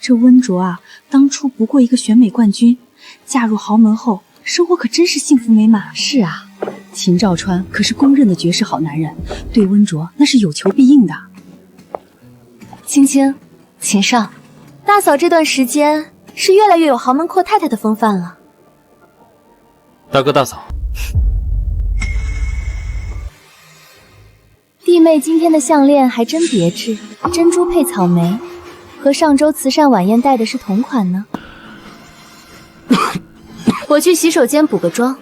这温卓啊，当初不过一个选美冠军，嫁入豪门后，生活可真是幸福美满。是啊，秦兆川可是公认的绝世好男人，对温卓那是有求必应的。青青，秦少，大嫂这段时间是越来越有豪门阔太太的风范了。大哥大嫂，弟妹今天的项链还真别致，珍珠配草莓，和上周慈善晚宴戴的是同款呢。我去洗手间补个妆。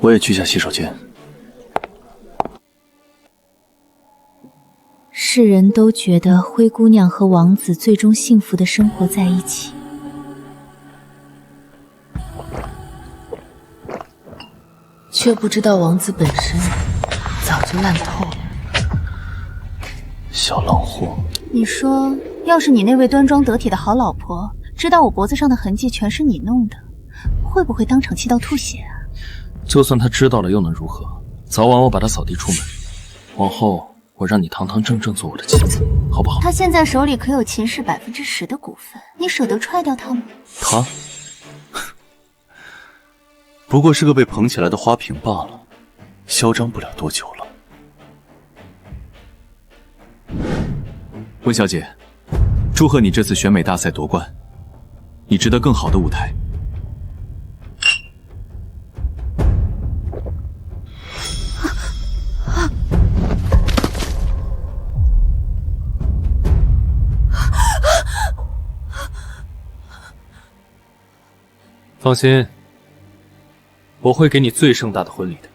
我也去下洗手间。世人都觉得灰姑娘和王子最终幸福的生活在一起，却不知道王子本身早就烂透了。小浪货，你说，要是你那位端庄得体的好老婆知道我脖子上的痕迹全是你弄的，会不会当场气到吐血啊？就算他知道了又能如何？早晚我把他扫地出门。往后我让你堂堂正正做我的妻子，好不好？他现在手里可有秦氏10%的股份，你舍得踹掉他吗？他不过是个被捧起来的花瓶罢了，嚣张不了多久了。温小姐，祝贺你这次选美大赛夺冠，你值得更好的舞台。放心，我会给你最盛大的婚礼的。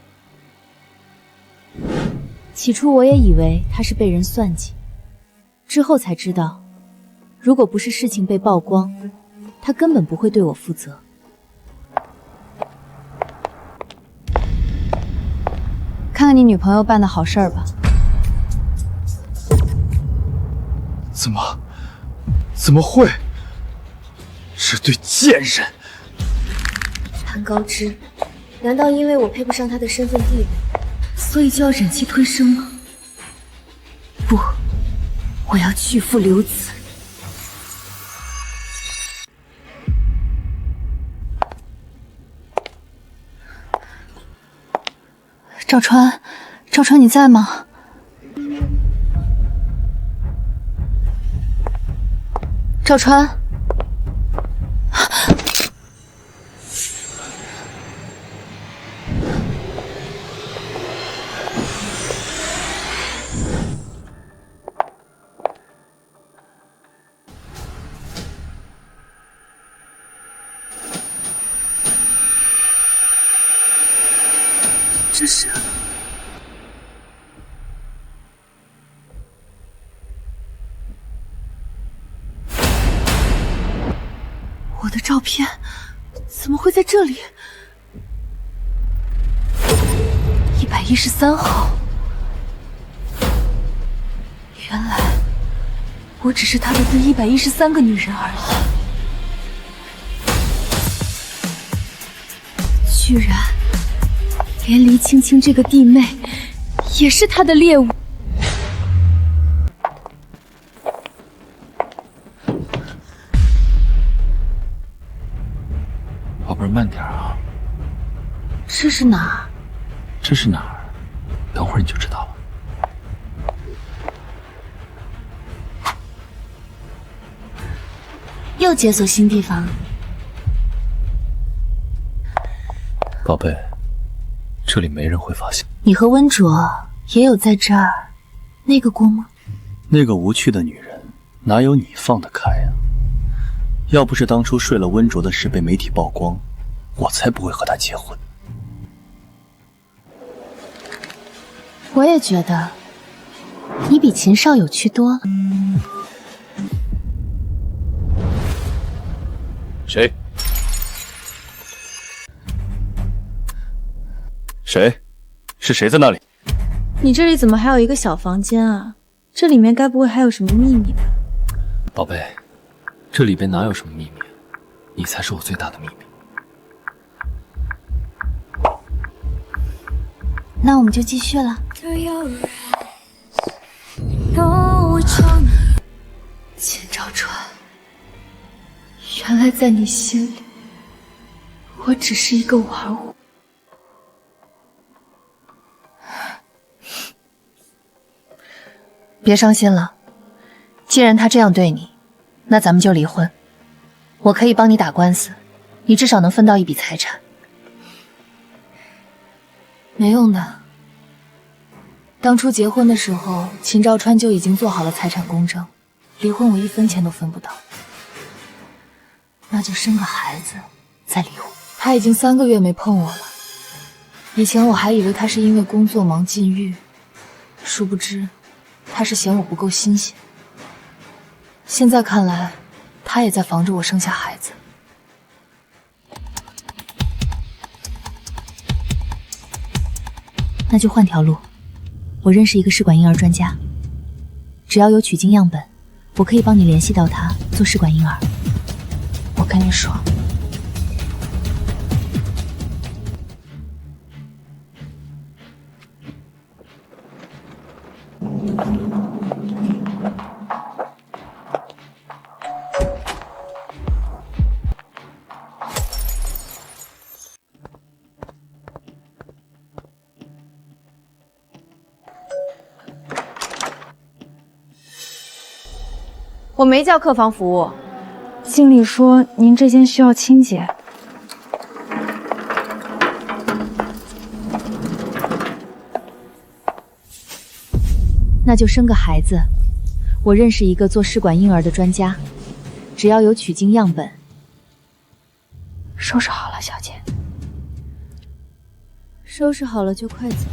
起初我也以为他是被人算计，之后才知道，如果不是事情被曝光，他根本不会对我负责。看看你女朋友办的好事儿吧。怎么会？这对贱人！潘高枝，难道因为我配不上他的身份地位，所以就要忍气吞声吗？不，我要拒父留子。赵川，赵川，你在吗？赵川。这是我的照片，怎么会在这里？113号，原来我只是他的第113个女人而已，居然连黎青青这个弟妹也是他的猎物。宝贝儿，慢点啊！这是哪儿？这是哪儿？等会儿你就知道了。又解锁新地方。宝贝，这里没人会发现。你和温卓也有在这儿那个过吗？那个无趣的女人，哪有你放得开啊？要不是当初睡了温卓的事被媒体曝光，我才不会和她结婚。我也觉得，你比秦少有趣多了。谁？谁？是谁在那里？你这里怎么还有一个小房间啊？这里面该不会还有什么秘密吧？宝贝，这里边哪有什么秘密？你才是我最大的秘密。那我们就继续了。秦兆川，原来在你心里，我只是一个玩物。别伤心了，既然他这样对你，那咱们就离婚。我可以帮你打官司，你至少能分到一笔财产。没用的，当初结婚的时候，秦兆川就已经做好了财产公证，离婚我1分钱都分不到。那就生个孩子再离婚。他已经3个月没碰我了，以前我还以为他是因为工作忙禁欲，殊不知他是嫌我不够新鲜。现在看来，他也在防着我生下孩子。那就换条路，我认识一个试管婴儿专家，只要有取精样本，我可以帮你联系到他做试管婴儿。我跟你说，我没叫客房服务，经理说您这间需要清洁。那就生个孩子，我认识一个做试管婴儿的专家，只要有取精样本。收拾好了，小姐。收拾好了就快走。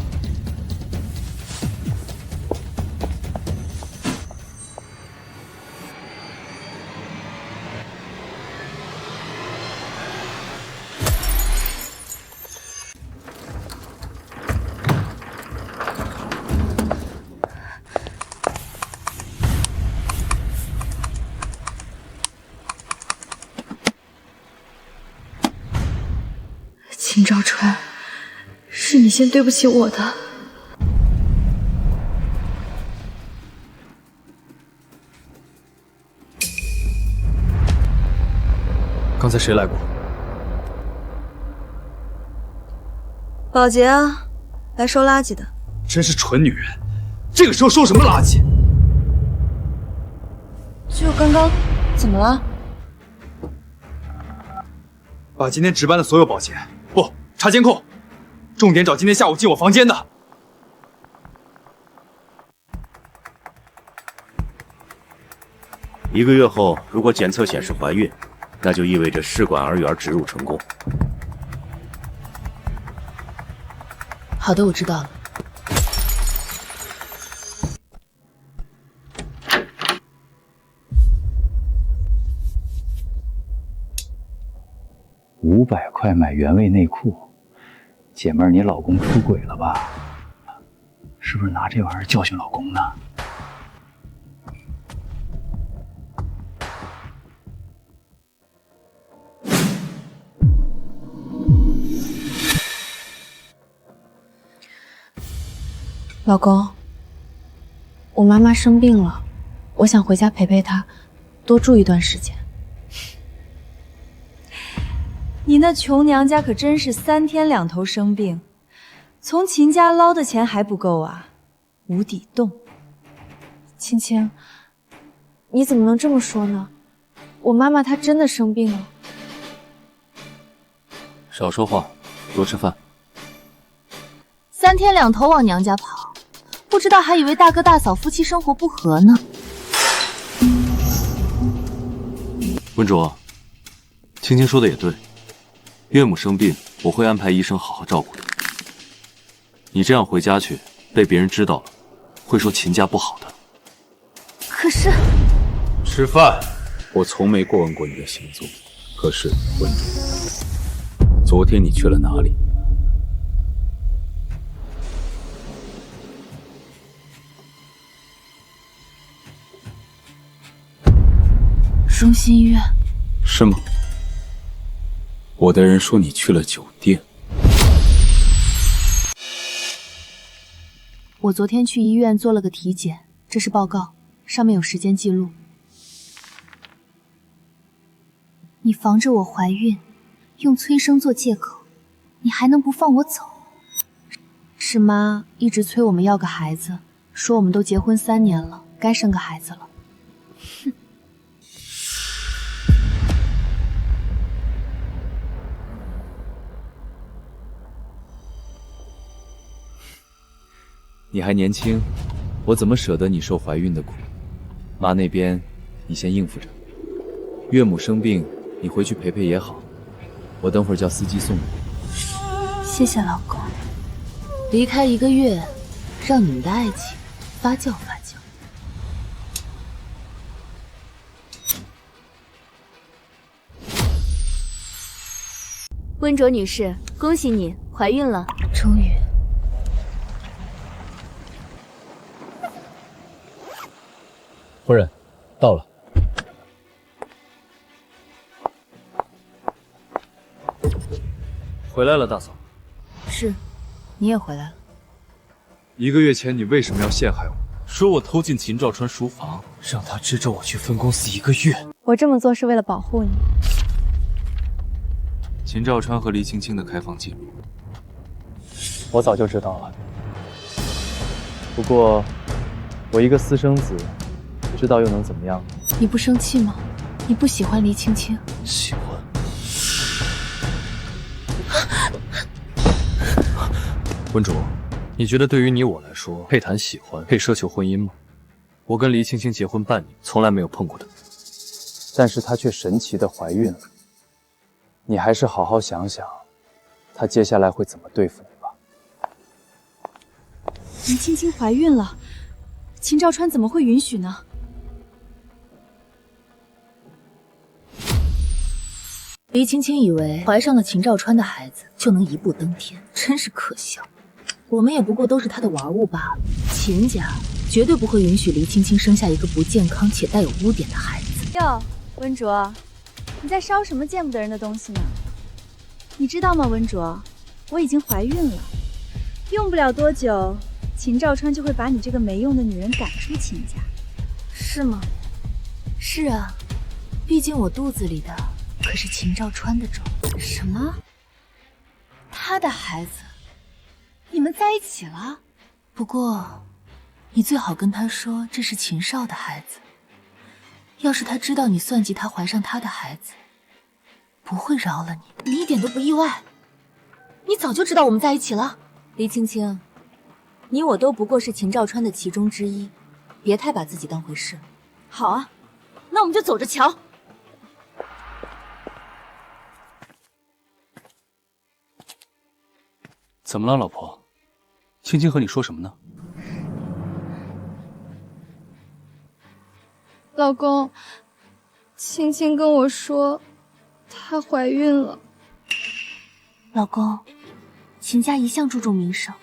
秦兆川，是你先对不起我的。刚才谁来过？保洁啊，来收垃圾的。真是蠢女人，这个时候收什么垃圾？就刚刚，怎么了？把今天值班的所有保洁，不查监控，重点找今天下午进我房间的。1个月后，如果检测显示怀孕，那就意味着试管儿源植入成功。好的，我知道了。500块买原味内裤，姐妹儿，你老公出轨了吧？是不是拿这玩意儿教训老公呢？老公，我妈妈生病了，我想回家陪陪她，多住一段时间。你那穷娘家可真是3天2头生病，从秦家捞的钱还不够啊，无底洞。青青，你怎么能这么说呢？我妈妈她真的生病了。少说话，多吃饭。 3天2头往娘家跑，不知道还以为大哥大嫂夫妻生活不和呢。温卓，青青说的也对，岳母生病，我会安排医生好好照顾的。你这样回家去，被别人知道了，会说秦家不好的。可是，吃饭，我从没过问过你的行踪。可是，温卓，昨天你去了哪里？ 中心医院是吗？我的人说你去了酒店。我我昨天去医院做了个体检，这是报告，上面有时间记录。你防着我怀孕，用催生做借口，你还能不放我走？是妈一直催我们要个孩子，说我们都结婚3年了，该生个孩子了。哼。你还年轻，我怎么舍得你受怀孕的苦？妈那边你先应付着，岳母生病你回去陪陪也好，我等会儿叫司机送你。谢谢老公。离开1个月，让你们的爱情发酵发酵。温卓女士，恭喜你怀孕了！终于。夫人，到了。回来了，大嫂。是，你也回来了。1个月前你为什么要陷害我？说我偷进秦兆川书房，让他追着我去分公司1个月。我这么做是为了保护你。秦兆川和黎青青的开房记录，我早就知道了。不过，我一个私生子，知道又能怎么样？你不生气吗？你不喜欢黎青青？喜欢。温卓，你觉得对于你我来说，配谈喜欢，配奢求婚姻吗？我跟黎青青结婚半年，从来没有碰过她，但是她却神奇的怀孕了。你还是好好想想，她接下来会怎么对付你吧。黎青青怀孕了，秦兆川怎么会允许呢？黎青青以为怀上了秦兆川的孩子就能一步登天，真是可笑。我们也不过都是他的玩物罢了。秦家绝对不会允许黎青青生下一个不健康且带有污点的孩子。哟，温卓，你在烧什么见不得人的东西呢？你知道吗，温卓，我已经怀孕了，用不了多久，秦兆川就会把你这个没用的女人赶出秦家。是吗？是啊，毕竟我肚子里的可是秦兆川的种。什么？他的孩子？你们在一起了？不过，你最好跟他说这是秦少的孩子。要是他知道你算计他怀上他的孩子，不会饶了你。你一点都不意外？你早就知道我们在一起了。黎青青，你我都不过是秦兆川的其中之一，别太把自己当回事。好啊，那我们就走着瞧。怎么了，老婆？青青和你说什么呢？老公，青青跟我说，她怀孕了。老公，秦家一向注重名声，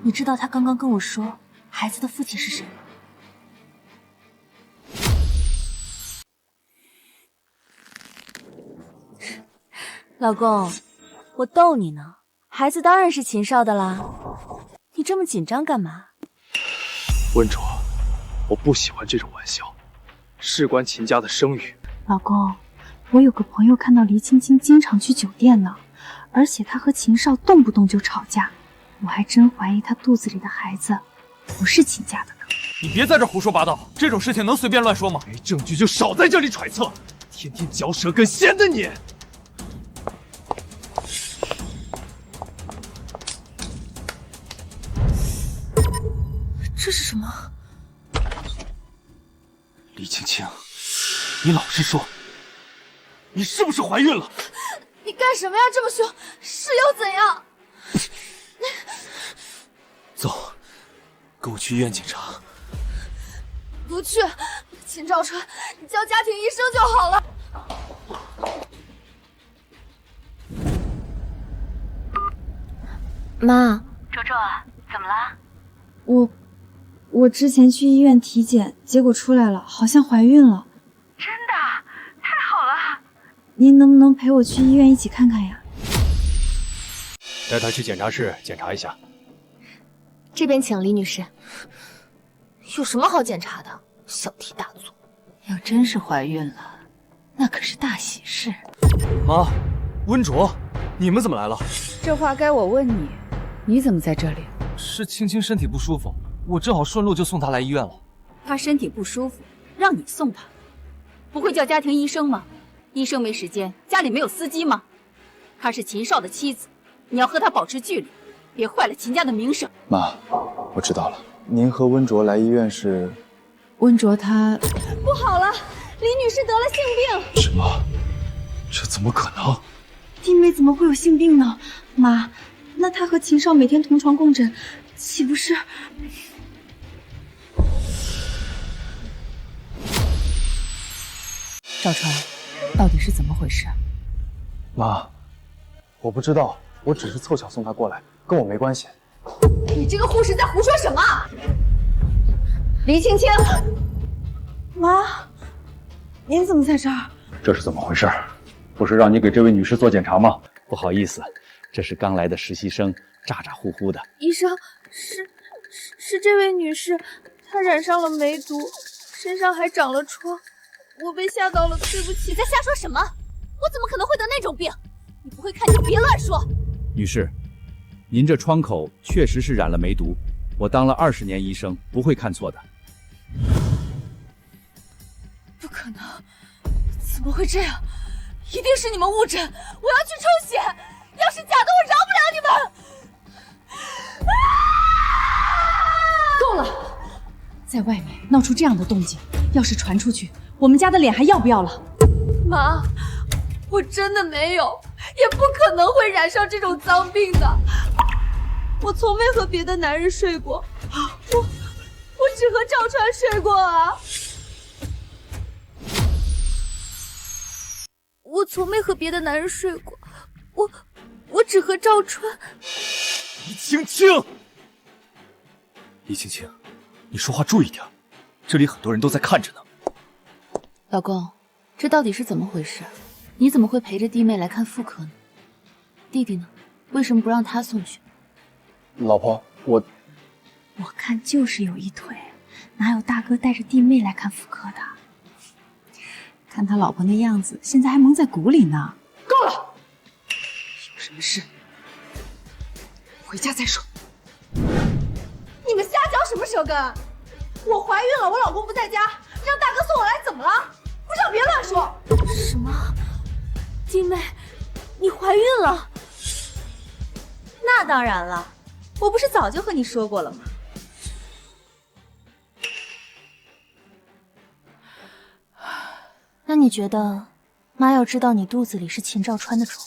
你知道她刚刚跟我说孩子的父亲是谁吗？老公，我逗你呢。孩子当然是秦少的啦，你这么紧张干嘛？温卓，我不喜欢这种玩笑，事关秦家的声誉。老公，我有个朋友看到黎青青经常去酒店呢，而且她和秦少动不动就吵架，我还真怀疑她肚子里的孩子不是秦家的呢。你别在这胡说八道，这种事情能随便乱说吗？没证据就少在这里揣测，天天嚼舌根闲的你。这是什么？黎青青，你老实说，你是不是怀孕了？你干什么呀？这么凶，是又怎样？走，跟我去医院检查。不去，秦兆川，你叫家庭医生就好了。妈，卓卓，怎么了？我之前去医院体检，结果出来了，好像怀孕了。真的？太好了！您能不能陪我去医院一起看看呀？带她去检查室检查一下。这边请，李女士。有什么好检查的？小题大做。要真是怀孕了，那可是大喜事。妈，温卓，你们怎么来了？这话该我问你，你怎么在这里？是青青身体不舒服，我正好顺路就送她来医院了。她身体不舒服，让你送她，不会叫家庭医生吗？医生没时间，家里没有司机吗？她是秦少的妻子，你要和她保持距离，别坏了秦家的名声。妈，我知道了，您和温卓来医院是？温卓他不好了，李女士得了性病。什么？这怎么可能？弟妹怎么会有性病呢？妈，那她和秦少每天同床共枕，岂不是？赵川，到底是怎么回事？妈，我不知道，我只是凑巧送她过来，跟我没关系。你这个护士在胡说什么？黎青青，妈，您怎么在这儿？这是怎么回事？不是让你给这位女士做检查吗？不好意思，这是刚来的实习生，咋咋呼呼的。医生，是这位女士，她染上了梅毒，身上还长了疮，我被吓到了，对不起。你在瞎说什么？我怎么可能会得那种病？你不会看就别乱说。女士，您这窗口确实是染了梅毒，我当了20年医生，不会看错的。不可能，怎么会这样？一定是你们误诊！我要去抽血，要是假的，我饶不了你们！够了，在外面闹出这样的动静，要是传出去，我们家的脸还要不要了？妈，我真的没有，也不可能会染上这种脏病的。我从未和别的男人睡过，我只和赵川睡过啊。我从没和别的男人睡过，我只和赵川。李青青，李青青，你说话注意点，这里很多人都在看着呢。老公，这到底是怎么回事？你怎么会陪着弟妹来看妇科呢？弟弟呢？为什么不让他送去？老婆，我看就是有一腿，哪有大哥带着弟妹来看妇科的？看他老婆那样子，现在还蒙在鼓里呢。够了！有什么事回家再说。你们瞎嚼什么舌根？我怀孕了，我老公不在家，让大哥送我来怎么了？不知道别乱说。什么？弟妹，你怀孕了？那当然了，我不是早就和你说过了吗？那你觉得，妈要知道你肚子里是秦兆川的种，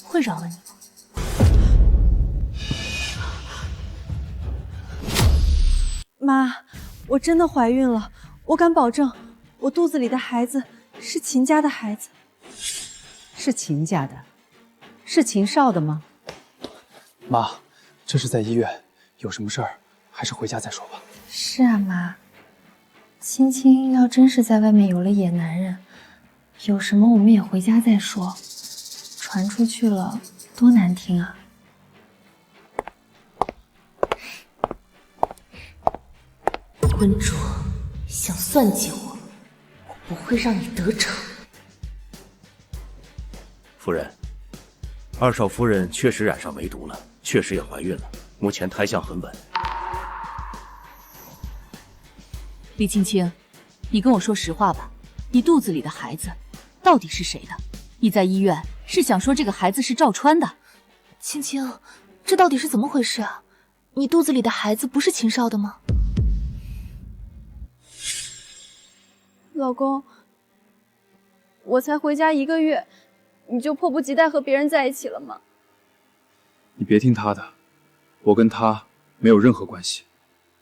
会饶了你吗？妈，我真的怀孕了，我敢保证，我肚子里的孩子是秦家的孩子。是秦家的，是秦少的吗？妈，这是在医院，有什么事儿还是回家再说吧。是啊，妈。青青要真是在外面有了野男人，有什么我们也回家再说，传出去了多难听啊！温卓，想算计我，我不会让你得逞。夫人，二少夫人确实染上梅毒了，确实也怀孕了，目前胎象很稳。李青青，你跟我说实话吧，你肚子里的孩子到底是谁的？你在医院是想说这个孩子是赵川的？青青，这到底是怎么回事啊？你肚子里的孩子不是秦少的吗？老公，我才回家1个月，你就迫不及待和别人在一起了吗？你别听他的，我跟他没有任何关系。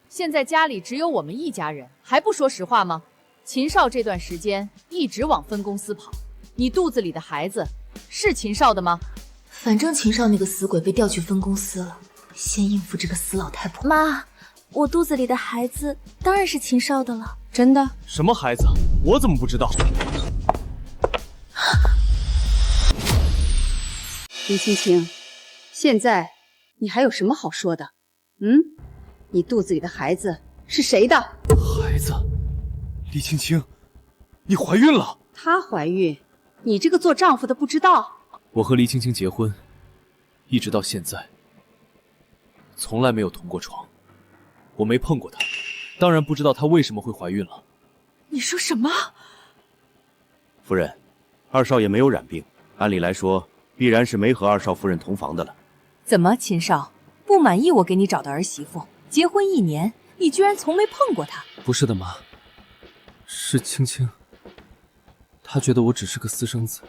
现在家里只有我们一家人，还不说实话吗？秦少这段时间一直往分公司跑，你肚子里的孩子是秦少的吗？反正秦少那个死鬼被调去分公司了，先应付这个死老太婆。妈，我肚子里的孩子当然是秦少的了。真的？什么孩子？我怎么不知道？李青青，现在你还有什么好说的？嗯？你肚子里的孩子是谁的？孩子，李青青，你怀孕了。她怀孕，你这个做丈夫的不知道？我和黎青青结婚，一直到现在，从来没有同过床，我没碰过她，当然不知道她为什么会怀孕了。你说什么？夫人，二少爷没有染病，按理来说必然是没和二少夫人同房的了。怎么，秦少不满意我给你找的儿媳妇？结婚1年，你居然从没碰过她？不是的，妈，是青青，她觉得我只是个私生子，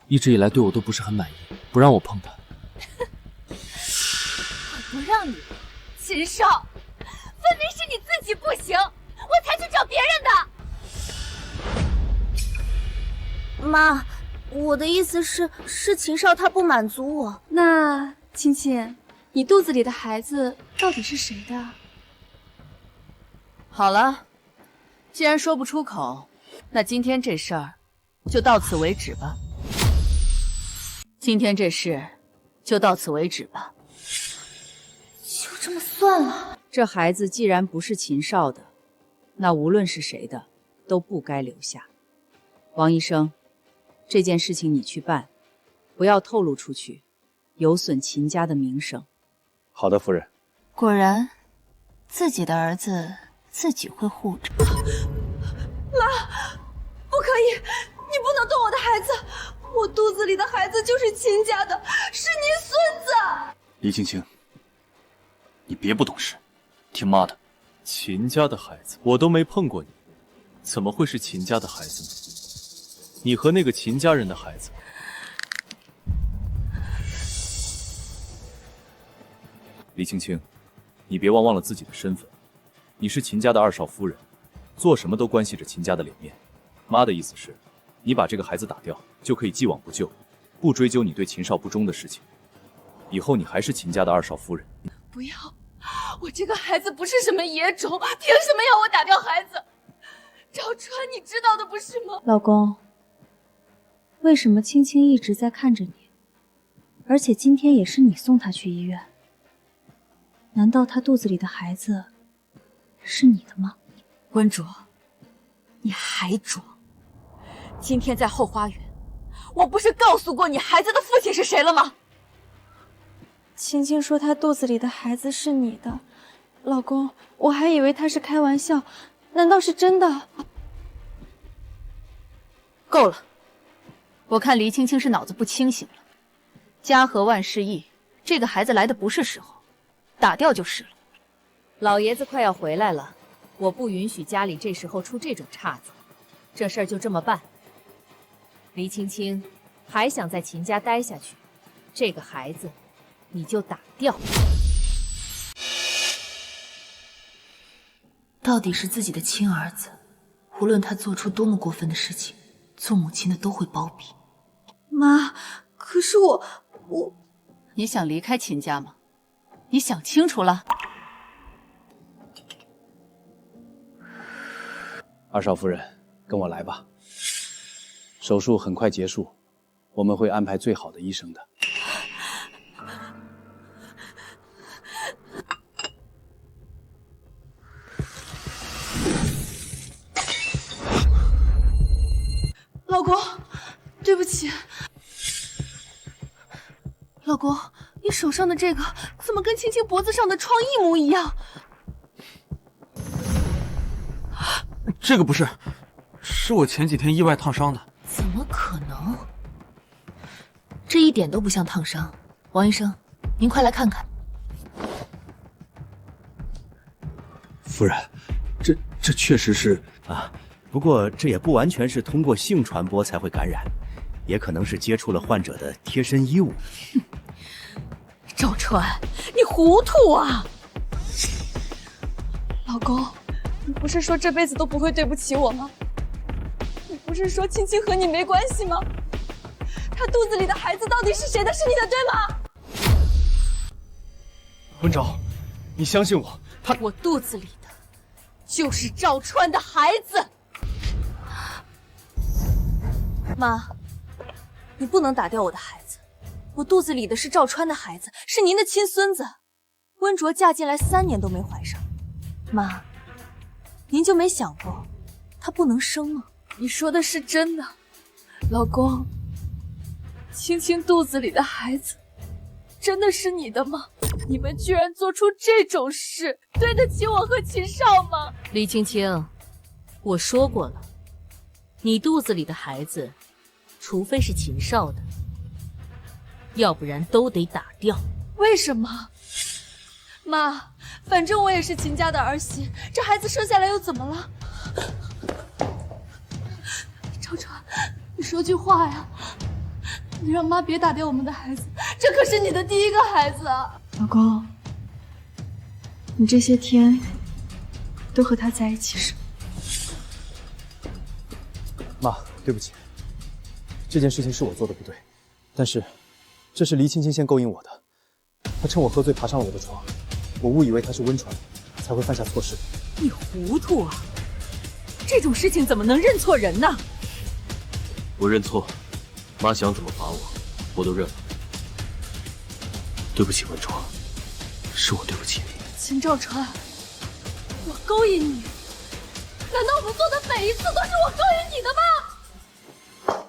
一直以来对我都不是很满意，不让我碰她。我不让你，秦少，分明是你自己不行，我才去找别人的。妈，我的意思是秦少他不满足我。那青青，你肚子里的孩子到底是谁的？好了，既然说不出口，那今天这事儿就到此为止吧。今天这事就到此为止吧。就这么算了？这孩子既然不是秦少的，那无论是谁的，都不该留下。王医生，这件事情你去办，不要透露出去，有损秦家的名声。好的，夫人。果然，自己的儿子自己会护着。妈，不可以，你不能动我的孩子，我肚子里的孩子就是秦家的，是您孙子。李青青，你别不懂事，听妈的。秦家的孩子，我都没碰过你，怎么会是秦家的孩子呢？你和那个秦家人的孩子。李青青，你别忘了自己的身份，你是秦家的二少夫人，做什么都关系着秦家的脸面。妈的意思是，你把这个孩子打掉，就可以既往不咎，不追究你对秦少不忠的事情。以后你还是秦家的二少夫人。不要，我这个孩子不是什么野种，凭什么要我打掉孩子？赵川，你知道的不是吗？老公，为什么青青一直在看着你，而且今天也是你送她去医院？难道她肚子里的孩子是你的吗？温卓，你还装？今天在后花园，我不是告诉过你孩子的父亲是谁了吗？青青说她肚子里的孩子是你的，老公，我还以为她是开玩笑，难道是真的？够了，我看黎青青是脑子不清醒了。家和万事易，这个孩子来的不是时候，打掉就是了。老爷子快要回来了，我不允许家里这时候出这种岔子，这事儿就这么办。黎青青还想在秦家待下去，这个孩子你就打掉。到底是自己的亲儿子，无论他做出多么过分的事情，做母亲的都会包庇。妈，可是我……你想离开秦家吗？你想清楚了？二少夫人，跟我来吧。手术很快结束，我们会安排最好的医生的。老公，对不起。老公，你手上的这个怎么跟青青脖子上的创一模一样？这个不是，是我前几天意外烫伤的。怎么可能？这一点都不像烫伤。王医生，您快来看看。夫人，这确实是啊，不过这也不完全是通过性传播才会感染，也可能是接触了患者的贴身衣物。赵川，你糊涂啊！老公，你不是说这辈子都不会对不起我吗？你不是说青青和你没关系吗？她肚子里的孩子到底是谁的？是你的，对吗？文昭，你相信我，我肚子里的就是赵川的孩子。妈，你不能打掉我的孩子，我肚子里的是赵川的孩子，是您的亲孙子，温卓嫁进来3年都没怀上，妈，您就没想过她不能生吗？你说的是真的，老公，青青肚子里的孩子真的是你的吗？你们居然做出这种事，对得起我和秦少吗？李青青，我说过了，你肚子里的孩子，除非是秦少的，要不然都得打掉。为什么？妈，反正我也是秦家的儿媳，这孩子生下来又怎么了？赵川，你说句话呀！你让妈别打掉我们的孩子，这可是你的第1个孩子啊！老公，你这些天都和他在一起是吗？妈，对不起，这件事情是我做的不对，但是这是黎青青先勾引我的，她趁我喝醉爬上了我的床，我误以为她是温传，才会犯下错事。你糊涂啊！这种事情怎么能认错人呢？我认错，妈想怎么罚我都认了。对不起，温卓，是我对不起你。秦兆川，我勾引你？难道我们做的每一次都是我勾引你的吗？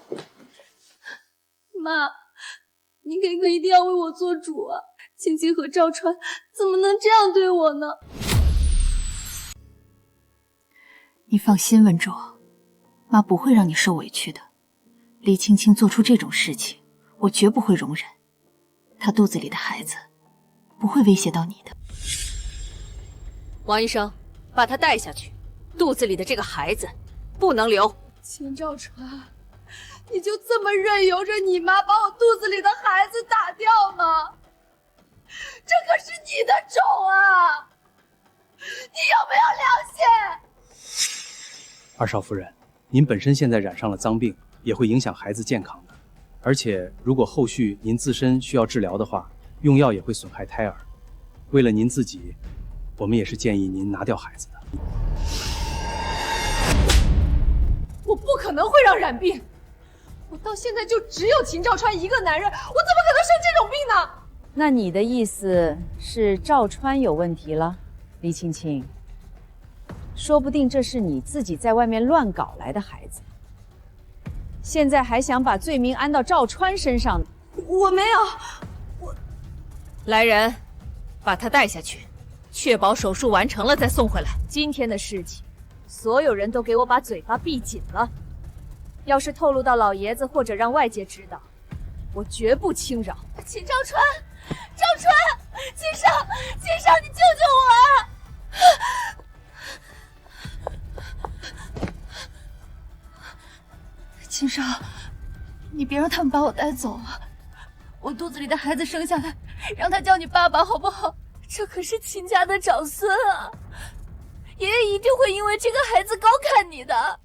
妈，你可不可以一定要为我做主啊？青青和赵川怎么能这样对我呢？你放心，温卓，妈不会让你受委屈的。黎青青做出这种事情，我绝不会容忍。她肚子里的孩子不会威胁到你的。王医生，把她带下去。肚子里的这个孩子不能留。秦兆川，你就这么任由着你妈把我肚子里的孩子打掉吗？这可是你的种啊！你有没有良心？二少夫人，您本身现在染上了脏病，也会影响孩子健康的。而且，如果后续您自身需要治疗的话，用药也会损害胎儿。为了您自己，我们也是建议您拿掉孩子的。我不可能会让染病，我到现在就只有秦兆川一个男人，我怎么可能生这种病呢？那你的意思是赵川有问题了，黎青青？说不定这是你自己在外面乱搞来的孩子，现在还想把罪名安到赵川身上呢。我没有，来人，把他带下去，确保手术完成了再送回来。今天的事情，所有人都给我把嘴巴闭紧了。要是透露到老爷子或者让外界知道，我绝不轻饶。秦兆川，赵川，秦少，你救救我啊！秦少，你别让他们把我带走啊！我肚子里的孩子生下来，让他叫你爸爸好不好？这可是秦家的长孙啊，爷爷一定会因为这个孩子高看你的。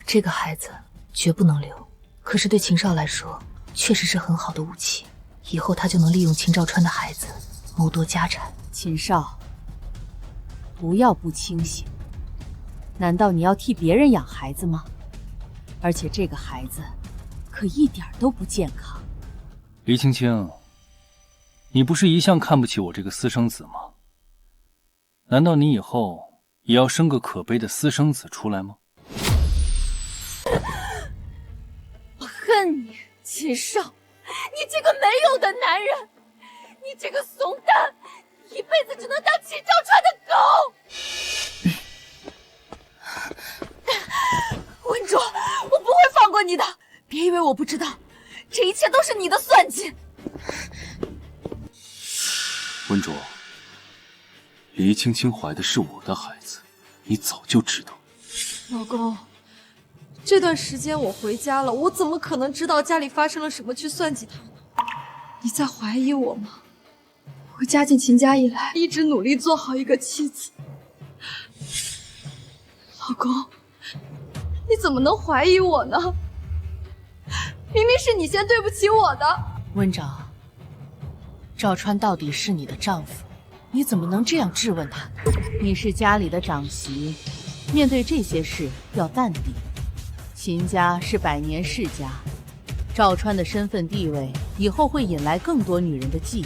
这个孩子绝不能留，可是对秦少来说，确实是很好的武器。以后他就能利用秦兆川的孩子谋夺家产。秦少，不要不清醒。难道你要替别人养孩子吗？而且这个孩子可一点都不健康。黎青青，你不是一向看不起我这个私生子吗？难道你以后也要生个可悲的私生子出来吗？我恨你，秦少，你这个没用的男人，你这个怂蛋，一辈子只能当秦兆川的狗。温卓，我不会放过你的，别以为我不知道，这一切都是你的算计。温卓，黎青青怀的是我的孩子，你早就知道。老公，这段时间我回家了，我怎么可能知道家里发生了什么去算计他呢？你在怀疑我吗？我嫁进秦家以来，一直努力做好一个妻子。老公，你怎么能怀疑我呢？明明是你先对不起我的。温长，赵川到底是你的丈夫，你怎么能这样质问他？你是家里的长媳，面对这些事要淡定。秦家是百年世家，赵川的身份地位以后会引来更多女人的觊觎，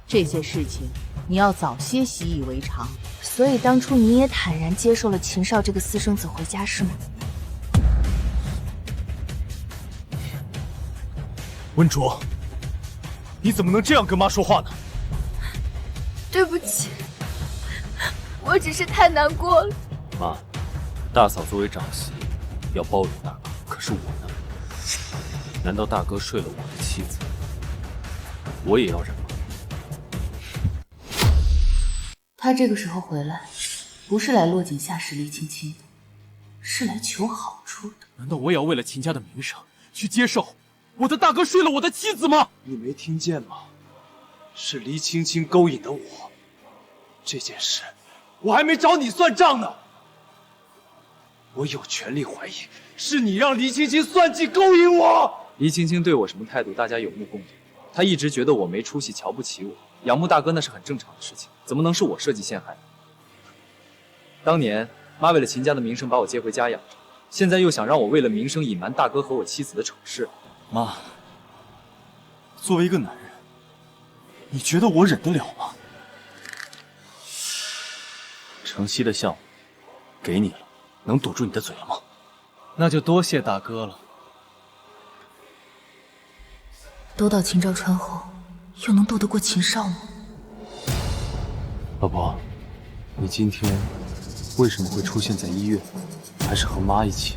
这些事情你要早些习以为常。所以当初你也坦然接受了秦少这个私生子回家是吗？温卓，你怎么能这样跟妈说话呢？对不起，我只是太难过了。妈，大嫂作为长媳，要包容大哥，可是我呢？难道大哥睡了我的妻子，我也要忍吗？他这个时候回来，不是来落井下石黎青青，是来求好处的。难道我也要为了秦家的名声去接受我的大哥睡了我的妻子吗？你没听见吗？是黎青青勾引的我。这件事我还没找你算账呢。我有权利怀疑是你让黎青青算计勾引我。黎青青对我什么态度，大家有目共睹。她一直觉得我没出息，瞧不起我，仰慕大哥那是很正常的事情，怎么能是我设计陷害？当年妈为了秦家的名声把我接回家养着，现在又想让我为了名声隐瞒大哥和我妻子的丑事。妈，作为一个男人，你觉得我忍得了吗？城西的项目给你了，能堵住你的嘴了吗？那就多谢大哥了。斗到秦兆川后，又能斗得过秦少吗？老婆，你今天为什么会出现在医院，还是和妈一起？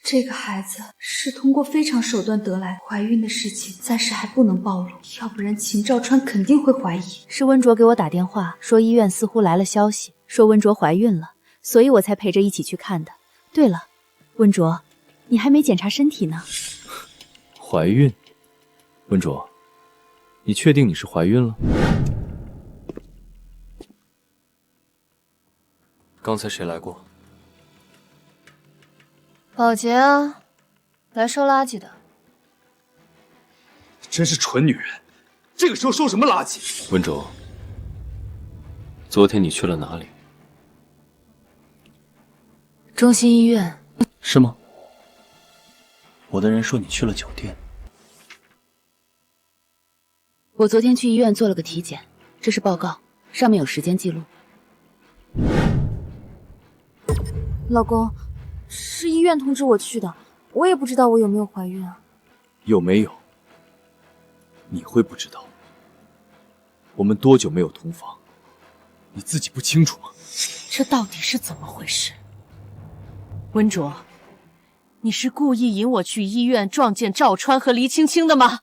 这个孩子是通过非常手段得来，怀孕的事情暂时还不能暴露，要不然秦兆川肯定会怀疑。是温卓给我打电话说医院似乎来了消息，说温卓怀孕了，所以我才陪着一起去看的。对了，温卓，你还没检查身体呢。怀孕？温卓，你确定你是怀孕了？刚才谁来过？保洁啊，来收垃圾的。真是蠢女人，这个时候收什么垃圾？温卓，昨天你去了哪里？中心医院。是吗？我的人说你去了酒店。我昨天去医院做了个体检，这是报告，上面有时间记录。老公，是医院通知我去的，我也不知道我有没有怀孕啊。有没有？你会不知道？我们多久没有同房，你自己不清楚吗？这到底是怎么回事？温卓，你是故意引我去医院撞见赵川和黎青青的吗？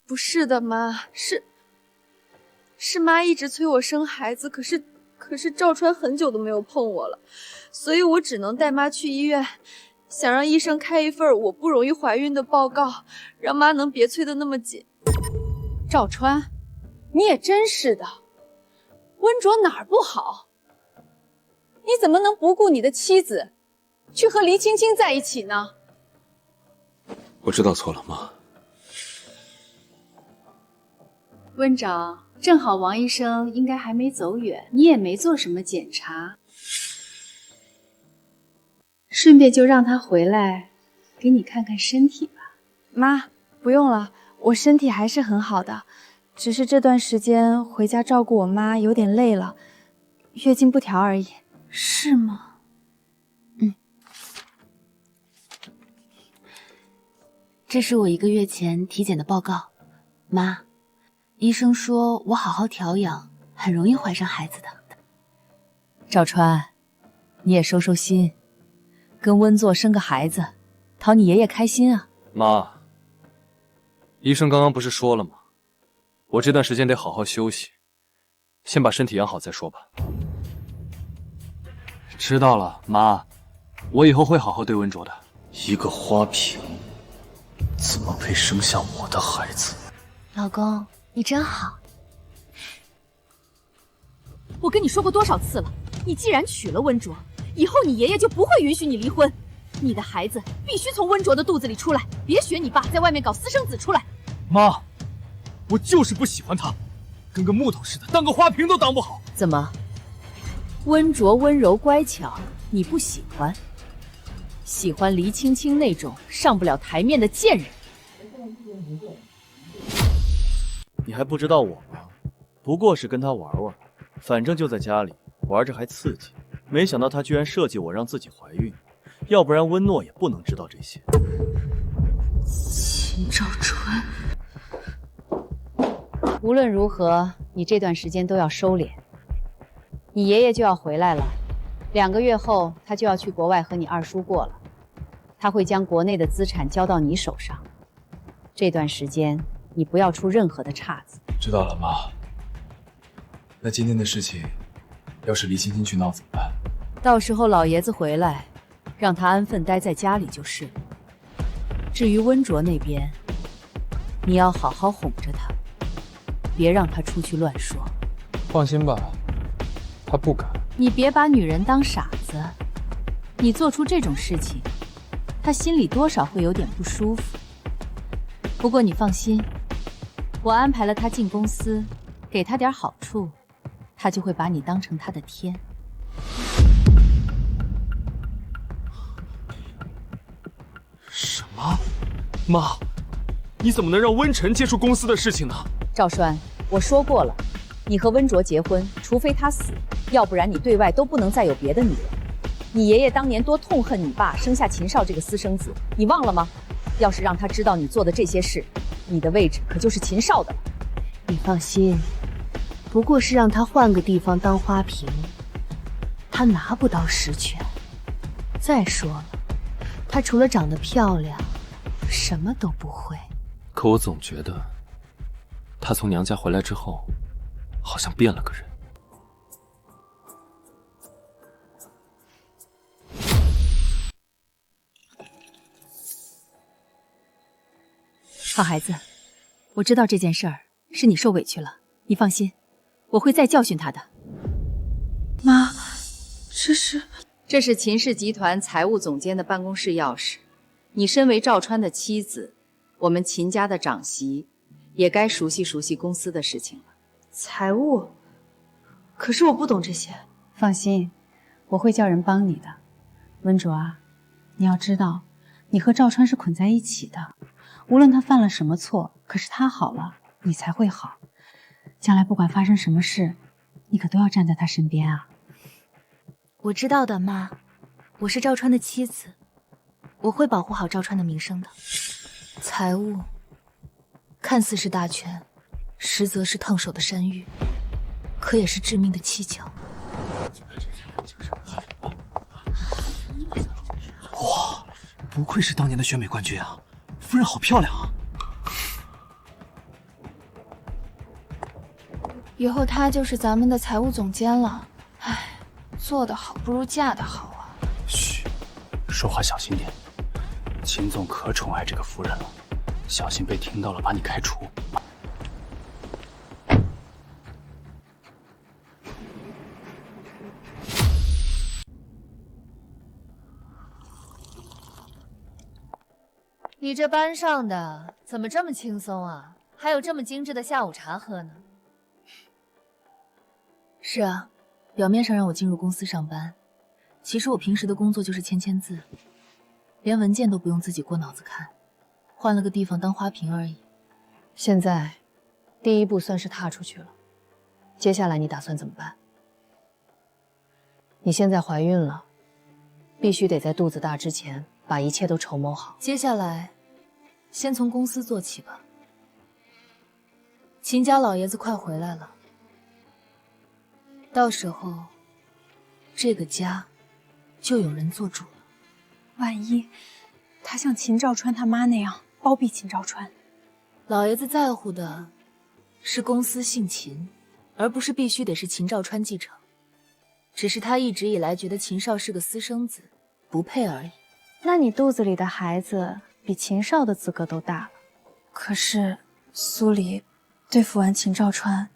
不是的，妈，是妈一直催我生孩子，可是赵川很久都没有碰我了，所以我只能带妈去医院，想让医生开一份我不容易怀孕的报告，让妈能别催得那么紧。赵川，你也真是的，温卓哪儿不好？你怎么能不顾你的妻子，去和黎青青在一起呢？我知道错了，妈。温长，正好王医生应该还没走远，你也没做什么检查，顺便就让他回来给你看看身体吧。妈，不用了，我身体还是很好的，只是这段时间回家照顾我妈有点累了，月经不调而已。是吗？这是我1个月前体检的报告，妈。医生说我好好调养，很容易怀上孩子的。赵川，你也收收心，跟温作生个孩子，讨你爷爷开心啊。妈，医生刚刚不是说了吗？我这段时间得好好休息，先把身体养好再说吧。知道了，妈，我以后会好好对温卓的。一个花瓶，怎么配生下我的孩子？老公，你真好。我跟你说过多少次了，你既然娶了温卓，以后你爷爷就不会允许你离婚。你的孩子必须从温卓的肚子里出来，别学你爸在外面搞私生子出来。妈，我就是不喜欢他，跟个木头似的，当个花瓶都当不好。怎么，温卓温柔乖巧，你不喜欢？喜欢黎青青那种上不了台面的贱人。你还不知道我吗？不过是跟他玩玩，反正就在家里玩着还刺激。没想到他居然设计我让自己怀孕，要不然温诺也不能知道这些。秦兆川，无论如何，你这段时间都要收敛。你爷爷就要回来了，2个月后他就要去国外和你二叔过了，他会将国内的资产交到你手上。这段时间你不要出任何的岔子。知道了，妈。那今天的事情，要是黎青青去闹怎么办？到时候老爷子回来，让他安分待在家里就是了。至于温卓那边，你要好好哄着他，别让他出去乱说。放心吧，他不敢。你别把女人当傻子，你做出这种事情，他心里多少会有点不舒服。不过你放心，我安排了他进公司，给他点好处，他就会把你当成他的天。什么？妈，你怎么能让温晨接触公司的事情呢？赵栓，我说过了，你和温卓结婚，除非他死，要不然你对外都不能再有别的女人。你爷爷当年多痛恨你爸生下秦少这个私生子，你忘了吗？要是让他知道你做的这些事，你的位置可就是秦少的了。你放心，不过是让他换个地方当花瓶，他拿不到实权。再说了，他除了长得漂亮，什么都不会。可我总觉得，她从娘家回来之后，好像变了个人。好孩子，我知道这件事儿是你受委屈了，你放心，我会再教训他的。妈，这是秦氏集团财务总监的办公室钥匙。你身为赵川的妻子，我们秦家的长媳，也该熟悉熟悉公司的事情了。财务？可是我不懂这些。放心，我会叫人帮你的。温卓啊，你要知道，你和赵川是捆在一起的。无论他犯了什么错，可是他好了，你才会好。将来不管发生什么事，你可都要站在他身边啊。我知道的，妈，我是赵川的妻子，我会保护好赵川的名声的。财务看似是大权，实则是烫手的山芋，可也是致命的蹊跷。哇，不愧是当年的选美冠军啊！夫人好漂亮啊！以后他就是咱们的财务总监了。唉，做得好不如嫁得好啊。嘘，说话小心点。秦总可宠爱这个夫人了，小心被听到了把你开除。你这班上的怎么这么轻松啊？还有这么精致的下午茶喝呢？是啊，表面上让我进入公司上班，其实我平时的工作就是签签字，连文件都不用自己过脑子看，换了个地方当花瓶而已。现在，第一步算是踏出去了，接下来你打算怎么办？你现在怀孕了，必须得在肚子大之前把一切都筹谋好。接下来，先从公司做起吧。秦家老爷子快回来了，到时候，这个家就有人做主了。万一他像秦兆川他妈那样包庇秦兆川，老爷子在乎的是公司姓秦，而不是必须得是秦兆川继承。只是他一直以来觉得秦少是个私生子，不配而已。那你肚子里的孩子比秦少的资格都大了。可是苏黎对付完秦兆川，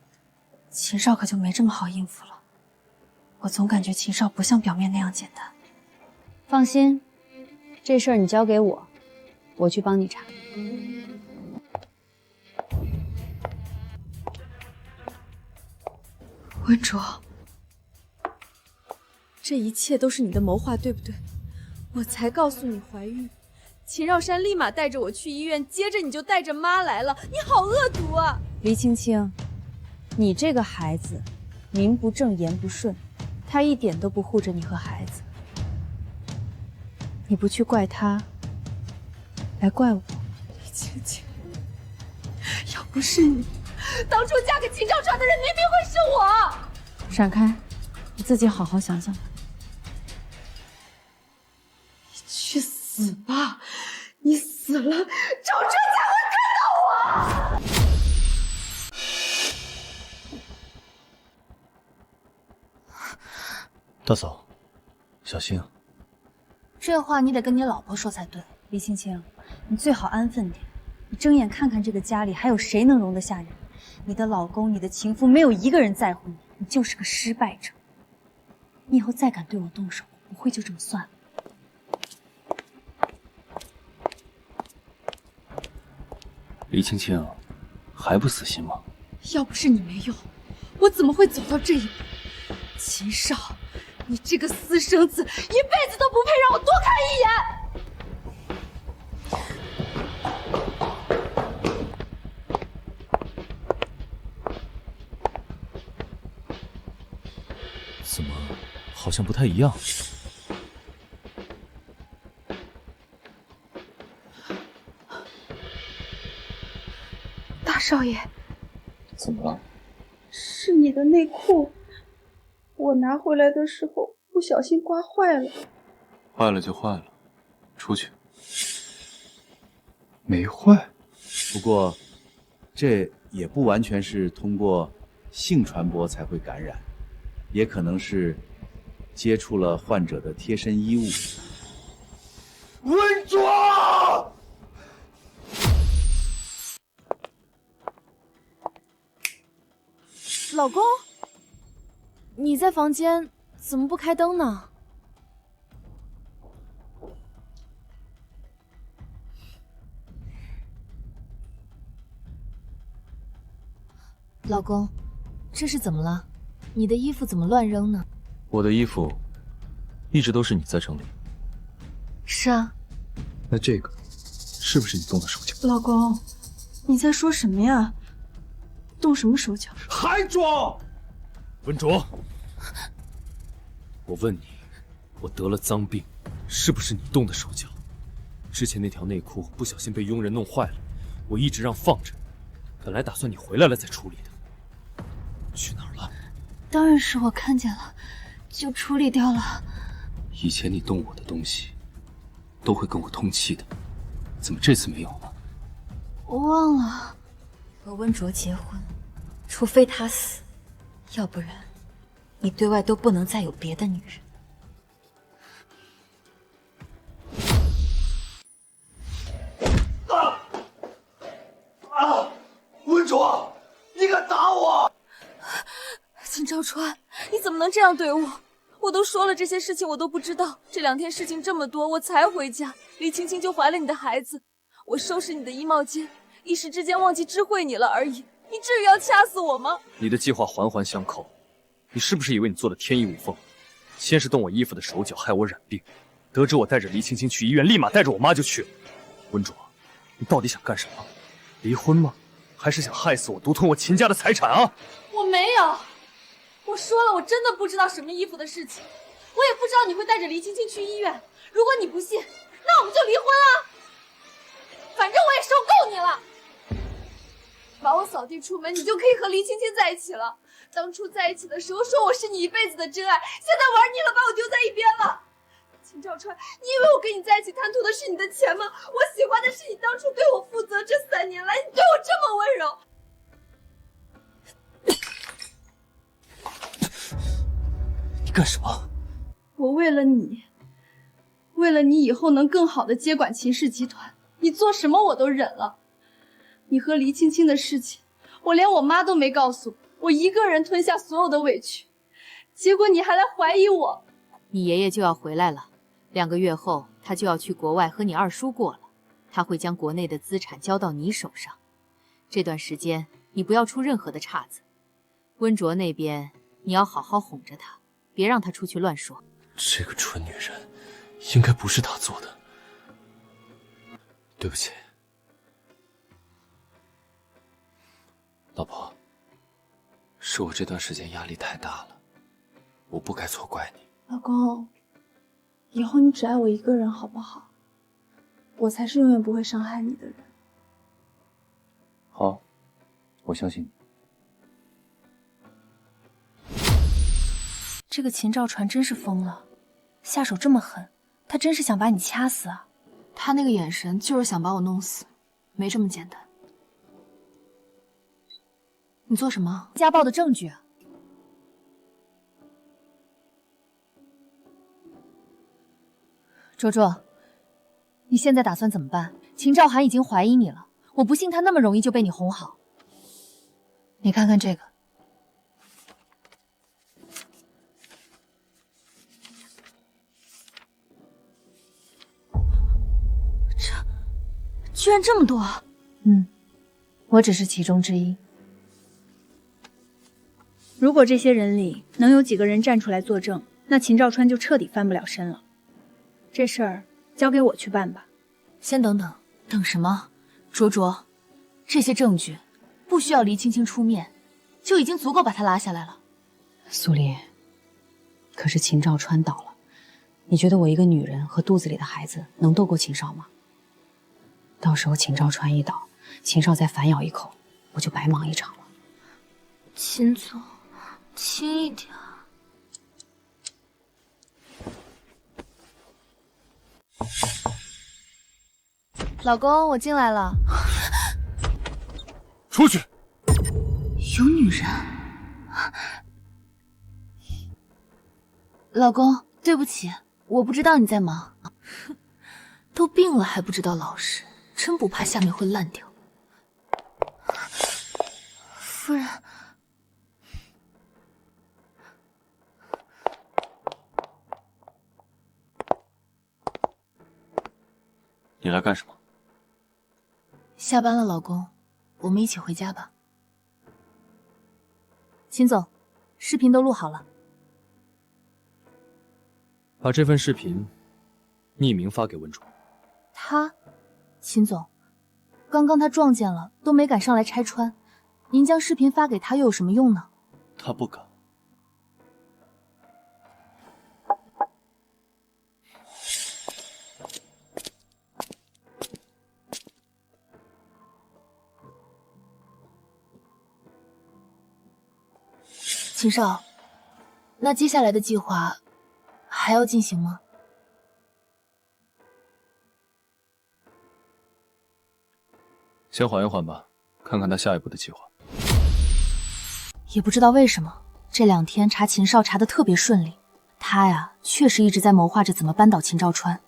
秦少可就没这么好应付了。我总感觉秦少不像表面那样简单。放心，这事儿你交给我，我去帮你查。温卓，这一切都是你的谋划，对不对？我才告诉你怀孕，秦绕山立马带着我去医院，接着你就带着妈来了，你好恶毒啊！黎青青，你这个孩子，名不正言不顺，他一点都不护着你和孩子。你不去怪他，来怪我。李青青，要不是你，当初嫁给秦兆川的人明明会是我。闪开，你自己好好想想吧。你去死吧！你死了，赵川才会看到我。大嫂，小心啊！这话你得跟你老婆说才对。黎青青，你最好安分点。你睁眼看看这个家里还有谁能容得下你？你的老公、你的情夫，没有一个人在乎你，你就是个失败者。你以后再敢对我动手，不会就这么算了。黎青青，还不死心吗？要不是你没用，我怎么会走到这一步？秦少，你这个私生子，一辈子都不配让我多看一眼！怎么好像不太一样？大少爷，怎么了？是你的内裤，我拿回来的时候不小心刮坏了。坏了就坏了，出去。没坏，不过这也不完全是通过性传播才会感染，也可能是接触了患者的贴身衣物。温卓，老公，你在房间怎么不开灯呢？老公，这是怎么了？你的衣服怎么乱扔呢？我的衣服一直都是你在整理。是啊。那这个是不是你动的手脚？老公，你在说什么呀？动什么手脚？还装！文卓，我问你，我得了脏病，是不是你动的手脚？之前那条内裤不小心被佣人弄坏了，我一直让放着，本来打算你回来了再处理的。去哪儿了？当然是我看见了，就处理掉了。以前你动我的东西，都会跟我通气的，怎么这次没有呢？我忘了。和温卓结婚，除非他死，要不然你对外都不能再有别的女人。温卓，你敢打我！秦兆川，你怎么能这样对我？我都说了这些事情，我都不知道。这2天事情这么多，我才回家，李青青就怀了你的孩子。我收拾你的衣帽间，一时之间忘记知会你了而已。你至于要掐死我吗？你的计划环环相扣，你是不是以为你做的天衣无缝？先是动我衣服的手脚，害我染病，得知我带着黎青青去医院，立马带着我妈就去了。温卓，你到底想干什么？离婚吗？还是想害死我，独吞我秦家的财产啊？我没有，我说了，我真的不知道什么衣服的事情，我也不知道你会带着黎青青去医院。如果你不信，那我们就离婚啊！反正我也受够你了。把我扫地出门，你就可以和黎青青在一起了。当初在一起的时候说我是你一辈子的真爱，现在玩腻了，把我丢在一边了。秦兆川，你以为我跟你在一起贪图的是你的钱吗？我喜欢的是你当初对我负责，这3年来你对我这么温柔。你干什么？我为了你，为了你以后能更好的接管秦氏集团，你做什么我都忍了。你和黎青青的事情，我连我妈都没告诉我一个人吞下所有的委屈，结果你还来怀疑我。你爷爷就要回来了，2个月后他就要去国外和你二叔过了，他会将国内的资产交到你手上。这段时间你不要出任何的岔子。温卓那边你要好好哄着他，别让他出去乱说。这个蠢女人，应该不是他做的，对不起，老婆，是我这段时间压力太大了，我不该错怪你。老公，以后你只爱我一个人好不好？我才是永远不会伤害你的人。好，我相信你。这个秦兆传真是疯了，下手这么狠，他真是想把你掐死啊！他那个眼神就是想把我弄死，没这么简单。你做什么？家暴的证据。卓卓，你现在打算怎么办？秦兆涵已经怀疑你了，我不信他那么容易就被你哄好。你看看这个，居然这么多！我只是其中之一。如果这些人里能有几个人站出来作证，那秦兆川就彻底翻不了身了。这事儿交给我去办吧。先等等，等什么？卓卓，这些证据不需要黎青青出面，就已经足够把他拉下来了。苏黎，可是秦兆川倒了，你觉得我一个女人和肚子里的孩子能斗过秦少吗？到时候秦兆川一倒，秦少再反咬一口，我就白忙一场了。秦总，轻一点。老公，我进来了。出去！有女人。老公，对不起，我不知道你在忙。都病了还不知道老实，真不怕下面会烂掉。夫人，你来干什么？下班了，老公，我们一起回家吧。秦总，视频都录好了。把这份视频匿名发给温卓。秦总，刚刚他撞见了，都没敢上来拆穿，您将视频发给他又有什么用呢？他不敢。秦少，那接下来的计划还要进行吗？先缓一缓吧，看看他下一步的计划。也不知道为什么，这2天查秦少查得特别顺利。他呀，确实一直在谋划着怎么扳倒秦兆川。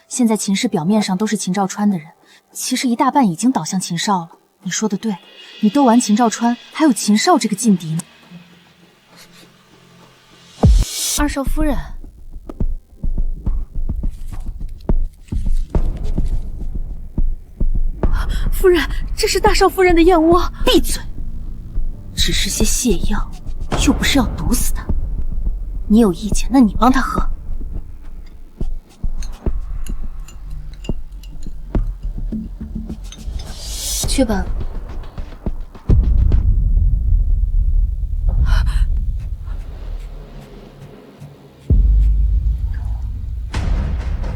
现在秦氏表面上都是秦兆川的人，其实一大半已经倒向秦少了。你说的对，你斗完秦兆川，还有秦少这个劲敌呢。二少夫人，夫人，这是大少夫人的燕窝。闭嘴！只是些泻药，又不是要毒死他。你有意见，那你帮他喝。去吧。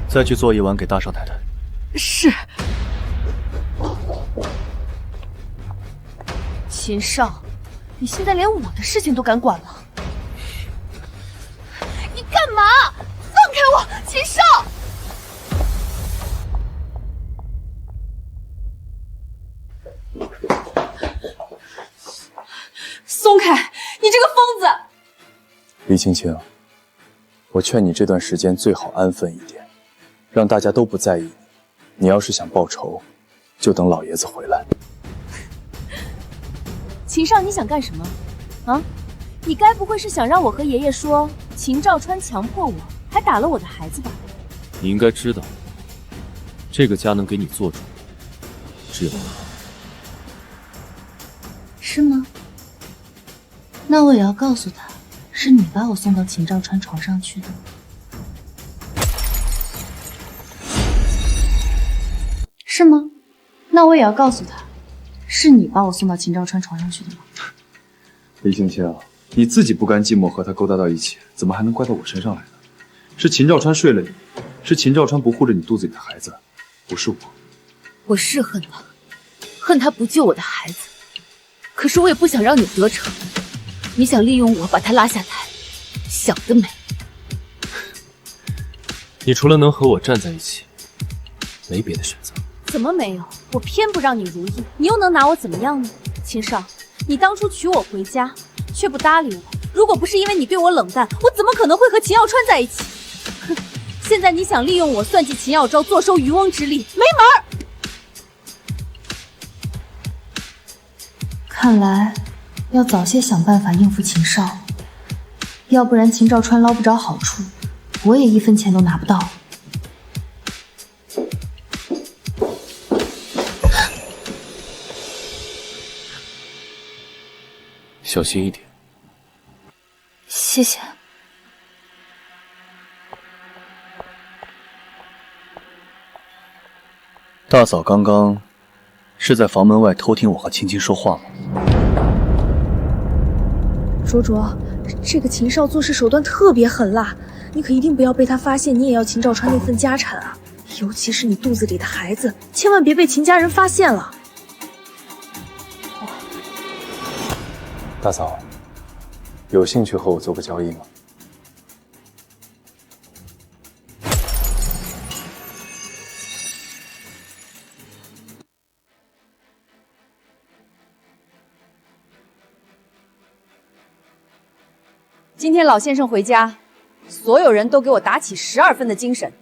再去做一碗给大少太太。是。秦少，你现在连我的事情都敢管了？你干嘛？放开我，秦少！松开！你这个疯子！李青青，我劝你这段时间最好安分一点，让大家都不在意你。你要是想报仇，就等老爷子回来。秦少，你想干什么？啊？你该不会是想让我和爷爷说秦兆川强迫我，还打了我的孩子吧？你应该知道，这个家能给你做主，只有我。是吗？那我也要告诉他，是你把我送到秦兆川床上去的。是吗？那我也要告诉他，是你把我送到秦兆川床上去的吗？李青青，你自己不甘寂寞和他勾搭到一起，怎么还能怪到我身上来呢？是秦兆川睡了你，是秦兆川不护着你肚子里的孩子，不是我。我是恨他，恨他不救我的孩子，可是我也不想让你得逞。你想利用我把他拉下台，想得美。你除了能和我站在一起，没别的选择。怎么没有？我偏不让你如意，你又能拿我怎么样呢？秦少，你当初娶我回家，却不搭理我。如果不是因为你对我冷淡，我怎么可能会和秦耀川在一起？哼！现在你想利用我算计秦耀昭，坐收渔翁之利，没门儿！看来要早些想办法应付秦少，要不然秦兆川捞不着好处，我也一分钱都拿不到。小心一点。谢谢。大嫂刚刚是在房门外偷听我和青青说话吗？卓卓，这个秦少做事手段特别狠辣，你可一定不要被他发现，你也要秦兆川那份家产啊！尤其是你肚子里的孩子，千万别被秦家人发现了。大嫂，有兴趣和我做个交易吗？今天老先生回家，所有人都给我打起12分的精神，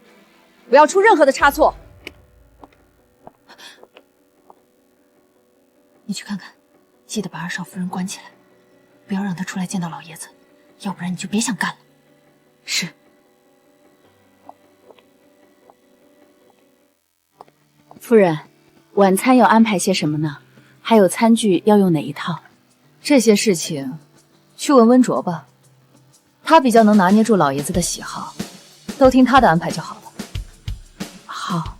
不要出任何的差错。你去看看，记得把二少夫人关起来，不要让她出来见到老爷子，要不然你就别想干了。是。夫人，晚餐要安排些什么呢？还有餐具要用哪一套？这些事情，去问温卓吧。他比较能拿捏住老爷子的喜好，都听他的安排就好了。好，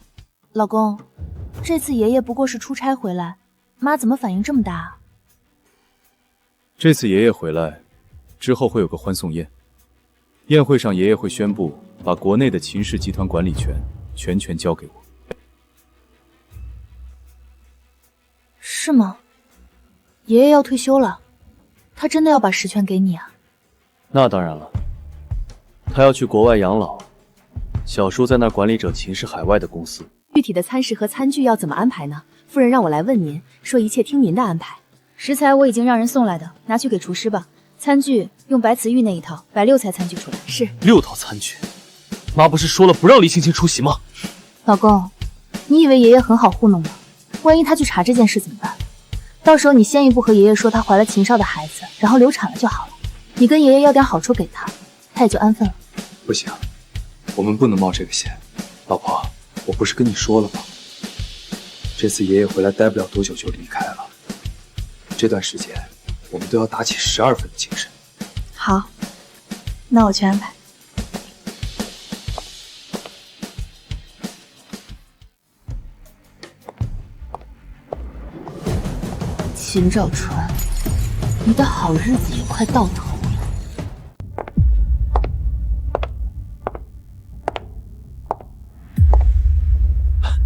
老公，这次爷爷不过是出差回来，妈怎么反应这么大啊？这次爷爷回来之后会有个欢送宴，宴会上爷爷会宣布把国内的秦氏集团管理权全权交给我。是吗？爷爷要退休了，他真的要把实权给你啊？那当然了，他要去国外养老，小叔在那儿管理着秦氏海外的公司。具体的餐食和餐具要怎么安排呢？夫人让我来问您，说一切听您的安排。食材我已经让人送来的，拿去给厨师吧。餐具用白瓷玉那一套，摆6菜餐具出来。是。6套餐具，妈不是说了不让黎青青出席吗？老公，你以为爷爷很好糊弄吗？万一他去查这件事怎么办？到时候你先一步和爷爷说她怀了秦少的孩子，然后流产了就好了。你跟爷爷要点好处给他，他也就安分了。不行，我们不能冒这个险。老婆，我不是跟你说了吗？这次爷爷回来待不了多久就离开了，这段时间我们都要打起12分的精神。好，那我去安排。秦兆川，你的好日子也快到头了。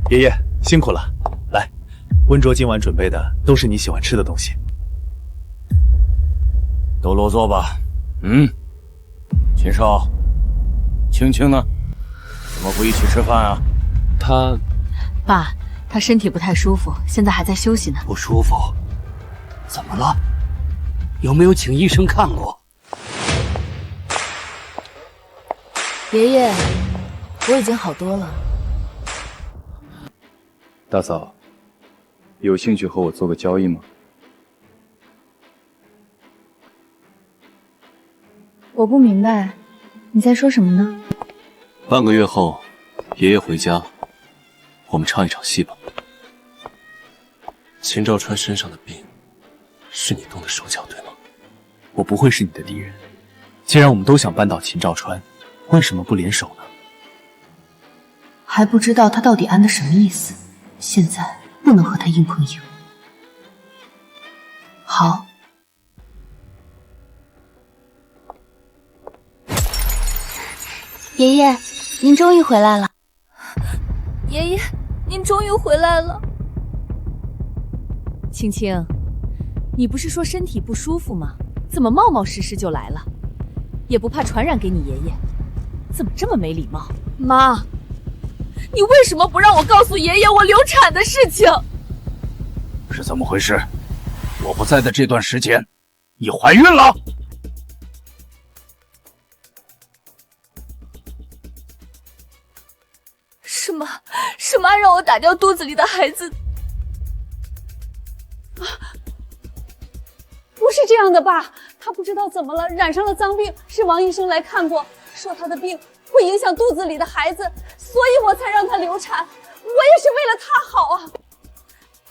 爷爷辛苦了，来，温卓今晚准备的都是你喜欢吃的东西。都落座吧。秦少，青青呢？怎么不一起吃饭啊？爸，他身体不太舒服，现在还在休息呢。不舒服？怎么了？有没有请医生看过？爷爷，我已经好多了。大嫂，有兴趣和我做个交易吗？我不明白，你在说什么呢？半个月后，爷爷回家，我们唱一场戏吧。秦兆川身上的病，是你动的手脚，对吗？我不会是你的敌人。既然我们都想扳倒秦兆川，为什么不联手呢？还不知道他到底安的什么意思。现在不能和他硬碰硬。好。爷爷，您终于回来了。爷爷，您终于回来了。青青，你不是说身体不舒服吗？怎么冒冒失失就来了？也不怕传染给你爷爷？怎么这么没礼貌？妈，你为什么不让我告诉爷爷我流产的事情？是怎么回事？我不在的这段时间，你怀孕了？是妈让我打掉肚子里的孩子。不是这样的，爸，他不知道怎么了，染上了脏病，是王医生来看过，说他的病会影响肚子里的孩子，所以我才让他流产。我也是为了他好啊。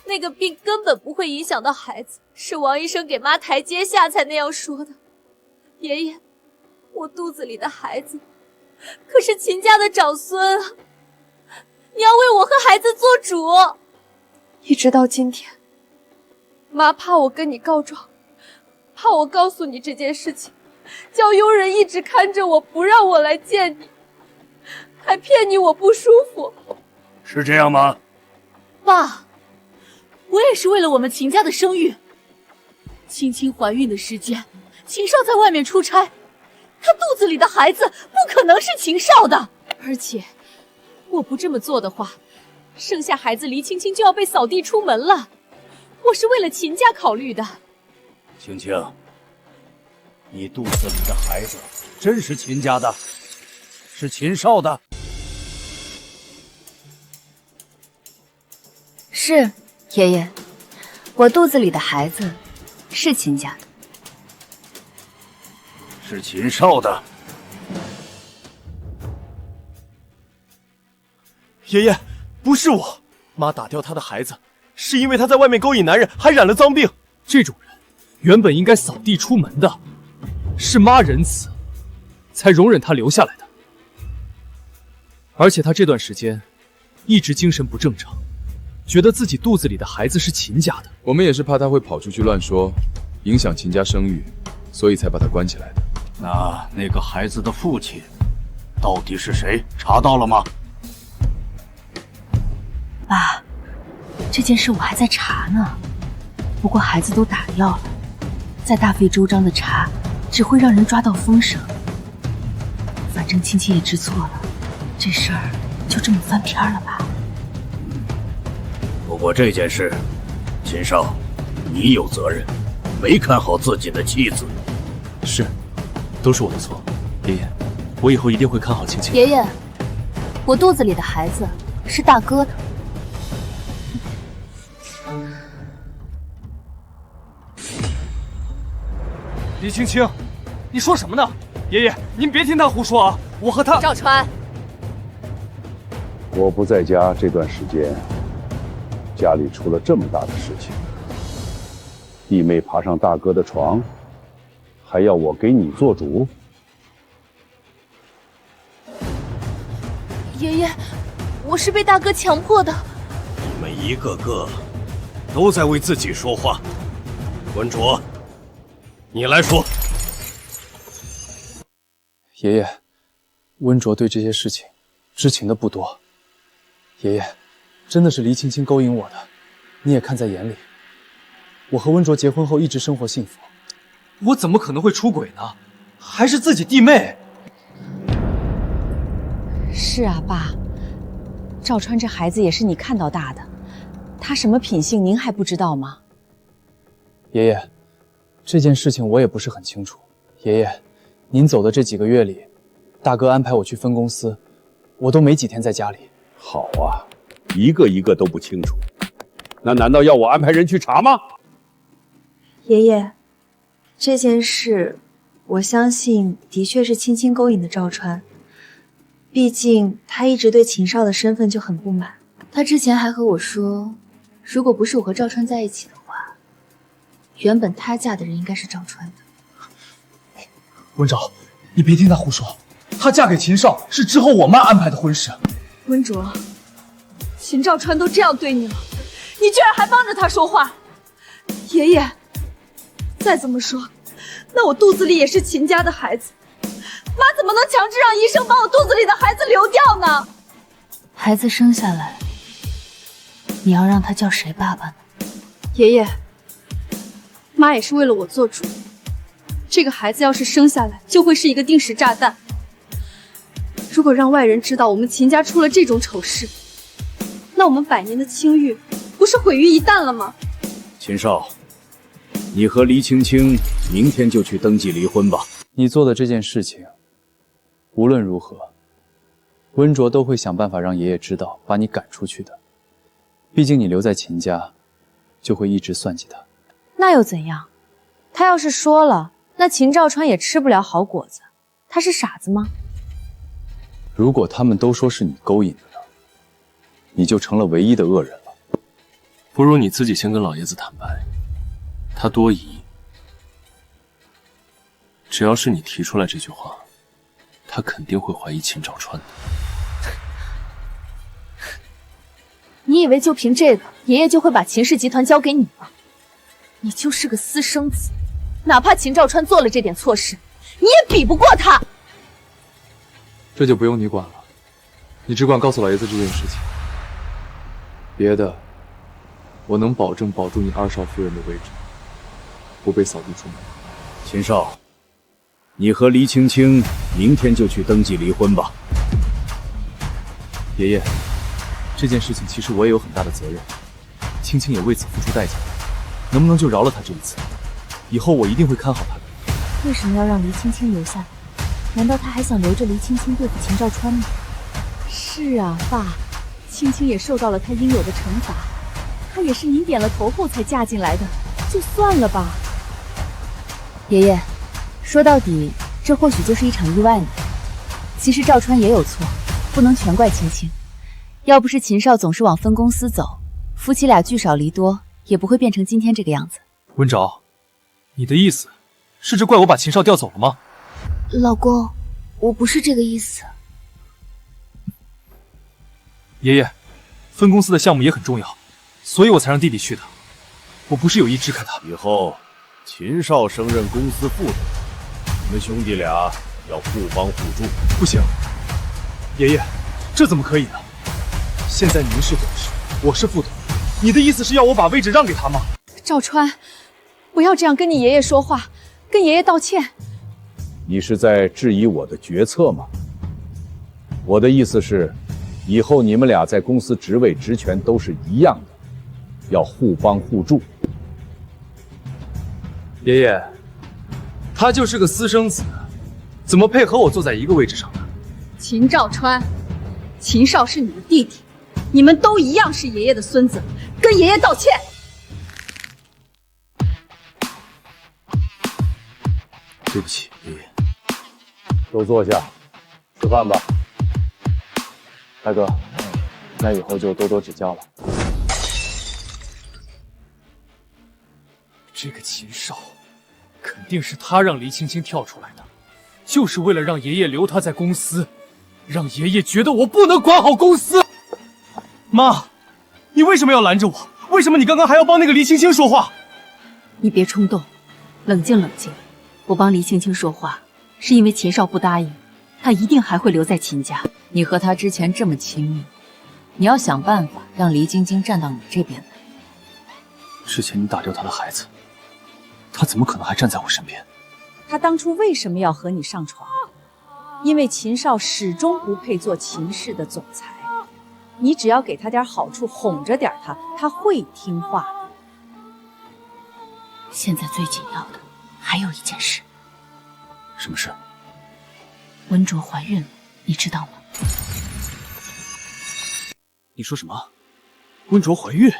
那个病根本不会影响到孩子，是王医生给妈台阶下才那样说的。爷爷，我肚子里的孩子可是秦家的长孙啊，你要为我和孩子做主。一直到今天，妈怕我跟你告状，怕我告诉你这件事情，叫佣人一直看着我，不让我来见你，还骗你我不舒服。是这样吗？爸，我也是为了我们秦家的声誉。青青怀孕的时间，秦少在外面出差，他肚子里的孩子不可能是秦少的。而且我不这么做的话，生下孩子黎青青就要被扫地出门了。我是为了秦家考虑的。青青，你肚子里的孩子真是秦家的，是秦少的？是，爷爷，我肚子里的孩子是秦家的。是秦少的。爷爷，不是我，妈打掉他的孩子，是因为他在外面勾引男人，还染了脏病。这种人原本应该扫地出门的，是妈仁慈，才容忍他留下来的。而且他这段时间一直精神不正常，觉得自己肚子里的孩子是秦家的。我们也是怕他会跑出去乱说，影响秦家声誉，所以才把他关起来的。那个孩子的父亲到底是谁？查到了吗？爸，这件事我还在查呢。不过孩子都打掉了，再大费周章的查，只会让人抓到风声。反正青青也知错了，这事儿就这么翻篇了吧。不过这件事，秦少，你有责任，没看好自己的妻子。是，都是我的错。爷爷，我以后一定会看好青青。爷爷，我肚子里的孩子是大哥的。黎青青，你说什么呢？爷爷，您别听他胡说啊！我和他……赵川，我不在家这段时间，家里出了这么大的事情，弟妹爬上大哥的床，还要我给你做主？爷爷，我是被大哥强迫的。你们一个个都在为自己说话。文卓，你来说。爷爷，温卓对这些事情知情的不多。爷爷，真的是黎青青勾引我的，你也看在眼里。我和温卓结婚后一直生活幸福，我怎么可能会出轨呢？还是自己弟妹。是啊，爸，赵川这孩子也是你看到大的，他什么品性您还不知道吗？爷爷，这件事情我也不是很清楚。爷爷，您走的这几个月里，大哥安排我去分公司，我都没几天在家里。好啊，一个一个都不清楚，那难道要我安排人去查吗？爷爷，这件事我相信的确是青青勾引的赵川，毕竟他一直对秦少的身份就很不满。他之前还和我说，如果不是我和赵川在一起的话，原本他嫁的人应该是赵川的。温昭，你别听他胡说，她嫁给秦少是之后我妈安排的婚事。温卓，秦兆川都这样对你了，你居然还帮着他说话！爷爷，再怎么说，那我肚子里也是秦家的孩子，妈怎么能强制让医生把我肚子里的孩子流掉呢？孩子生下来，你要让他叫谁爸爸呢？爷爷，妈也是为了我做主。这个孩子要是生下来，就会是一个定时炸弹。如果让外人知道我们秦家出了这种丑事，那我们100年的清誉不是毁于一旦了吗？秦少，你和黎青青明天就去登记离婚吧。你做的这件事情，无论如何，温卓都会想办法让爷爷知道，把你赶出去的。毕竟你留在秦家，就会一直算计他。那又怎样？他要是说了，那秦兆川也吃不了好果子。他是傻子吗？如果他们都说是你勾引的呢，你就成了唯一的恶人了。不如你自己先跟老爷子坦白，他多疑。只要是你提出来这句话，他肯定会怀疑秦兆川的。你以为就凭这个，爷爷就会把秦氏集团交给你吗？你就是个私生子，哪怕秦兆川做了这点错事，你也比不过他。这就不用你管了，你只管告诉老爷子这件事情。别的，我能保证保住你2少夫人的位置，不被扫地出门。秦少，你和黎青青明天就去登记离婚吧。爷爷，这件事情其实我也有很大的责任，青青也为此付出代价，能不能就饶了她这一次？以后我一定会看好她的。为什么要让黎青青留下来？难道他还想留着黎青青对付秦兆川吗？是啊，爸，青青也受到了她应有的惩罚，她也是您点了头后才嫁进来的，就算了吧。爷爷，说到底，这或许就是一场意外呢。其实赵川也有错，不能全怪青青。要不是秦少总是往分公司走，夫妻俩聚少离多，也不会变成今天这个样子。温昭，你的意思是这怪我把秦少调走了吗？老公，我不是这个意思。爷爷，分公司的项目也很重要，所以我才让弟弟去的。我不是有意支开他。以后秦少升任公司副董，你们兄弟俩要互帮互助。不行，爷爷，这怎么可以呢？现在您是董事，我是副董，你的意思是要我把位置让给他吗？赵川，不要这样跟你爷爷说话，跟爷爷道歉。你是在质疑我的决策吗？我的意思是，以后你们俩在公司职位职权都是一样的，要互帮互助。爷爷，他就是个私生子，怎么配合我坐在一个位置上呢？秦兆川，秦少是你的弟弟，你们都一样是爷爷的孙子，跟爷爷道歉。对不起，爷爷。都坐下，吃饭吧。大哥，那以后就多多指教了。这个秦少，肯定是他让黎青青跳出来的，就是为了让爷爷留他在公司，让爷爷觉得我不能管好公司。妈，你为什么要拦着我？为什么你刚刚还要帮那个黎青青说话？你别冲动，冷静冷静。我帮黎青青说话，是因为秦少不答应，他一定还会留在秦家。你和他之前这么亲密，你要想办法让黎晶晶站到你这边来。之前你打掉他的孩子，他怎么可能还站在我身边？他当初为什么要和你上床？因为秦少始终不配做秦氏的总裁。你只要给他点好处，哄着点他，他会听话的。现在最紧要的还有一件事。什么事？温卓怀孕了，你知道吗？你说什么？温卓怀孕？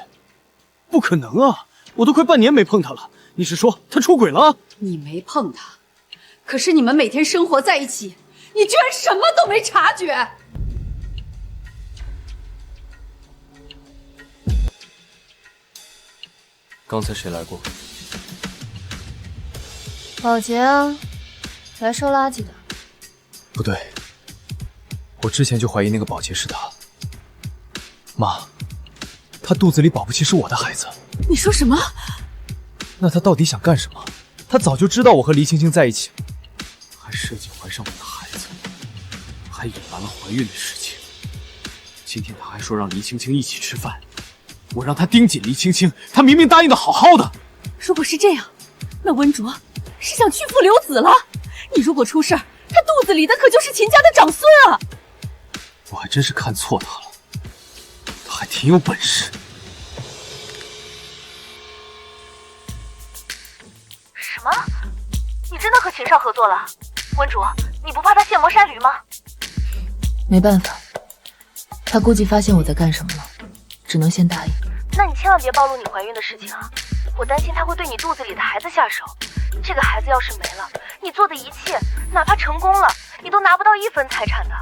不可能啊！我都快半年没碰她了。你是说她出轨了？你没碰她，可是你们每天生活在一起，你居然什么都没察觉。刚才谁来过？保洁啊，来收垃圾的。不对，我之前就怀疑那个保洁是他。妈，他肚子里保不齐是我的孩子。你说什么？那他到底想干什么？他早就知道我和黎青青在一起，还设计怀上我的孩子，还隐瞒了怀孕的事情。今天他还说让黎青青一起吃饭，我让他盯紧黎青青，他明明答应的好好的。如果是这样，那温卓是想拒父留子了。你如果出事儿，他肚子里的可就是秦家的长孙啊！我还真是看错他了，他还挺有本事。什么？你真的和秦少合作了？温卓，你不怕他卸磨杀驴吗？没办法，他估计发现我在干什么了，只能先答应。那你千万别暴露你怀孕的事情啊！我担心他会对你肚子里的孩子下手。这个孩子要是没了，你做的一切，哪怕成功了，你都拿不到1分财产的。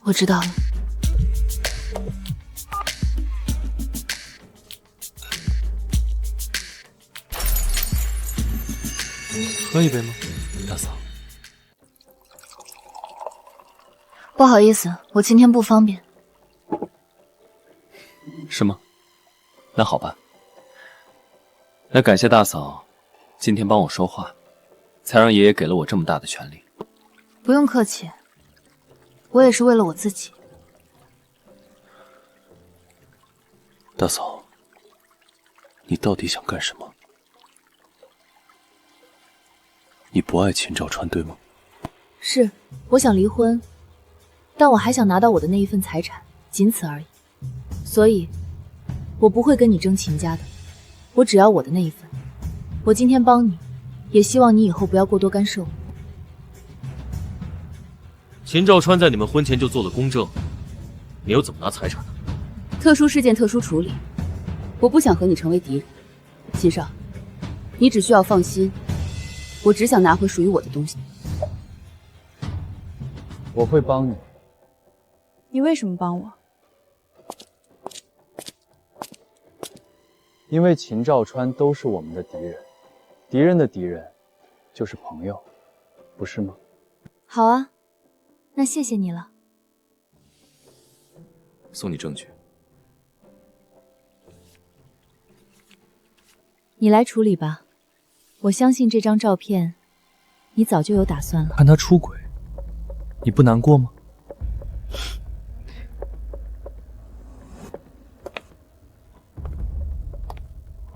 我知道了。喝一杯吗，大嫂？不好意思，我今天不方便。是吗？那好吧。那感谢大嫂今天帮我说话，才让爷爷给了我这么大的权利。不用客气，我也是为了我自己。大嫂，你到底想干什么？你不爱秦兆川，对吗？是，我想离婚，但我还想拿到我的那一份财产，仅此而已。所以，我不会跟你争秦家的，我只要我的那一份。我今天帮你，也希望你以后不要过多干涉我。秦兆川在你们婚前就做了公证，你又怎么拿财产呢？特殊事件特殊处理，我不想和你成为敌人。秦少，你只需要放心，我只想拿回属于我的东西。我会帮你。你为什么帮我？因为秦兆川都是我们的敌人，敌人的敌人就是朋友，不是吗？好啊，那谢谢你了。送你证据。你来处理吧，我相信这张照片，你早就有打算了。看他出轨，你不难过吗？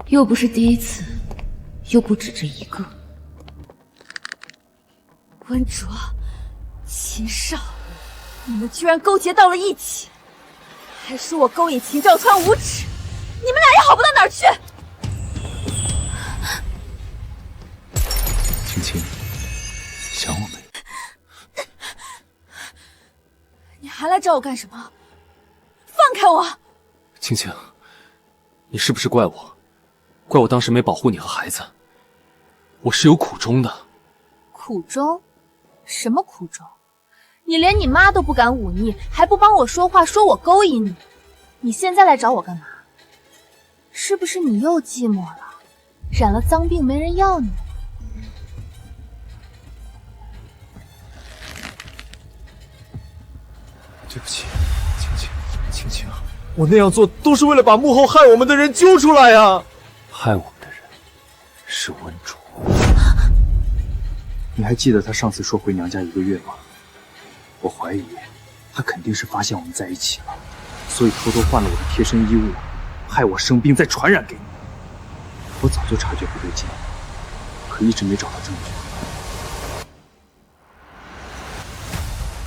又不是第一次，又不止这一个。温卓、秦少，你们居然勾结到了一起，还说我勾引秦兆川无耻，你们俩也好不到哪儿去。青青，想我没？你还来找我干什么？放开我！青青，你是不是怪我？怪我当时没保护你和孩子？我是有苦衷的。苦衷？什么苦衷？你连你妈都不敢忤逆，还不帮我说话，说我勾引你。你现在来找我干嘛？是不是你又寂寞了，染了脏病没人要你？对不起，青青，青青，我那样做都是为了把幕后害我们的人揪出来呀！害我们的人是温卓。你还记得他上次说回娘家1个月吗？我怀疑他肯定是发现我们在一起了，所以偷偷换了我的贴身衣物，害我生病再传染给你。我早就察觉不对劲，可一直没找到证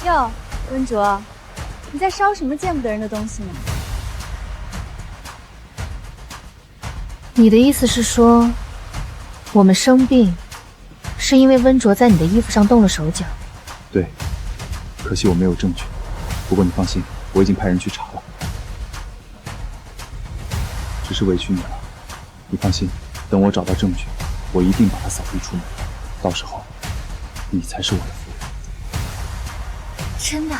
据。哟，温卓，你在烧什么见不得人的东西呢？你的意思是说，我们生病，是因为温卓在你的衣服上动了手脚？对，可惜我没有证据。不过你放心，我已经派人去查了。只是委屈你了，你放心，等我找到证据，我一定把他扫地出门。到时候，你才是我的夫人。真的？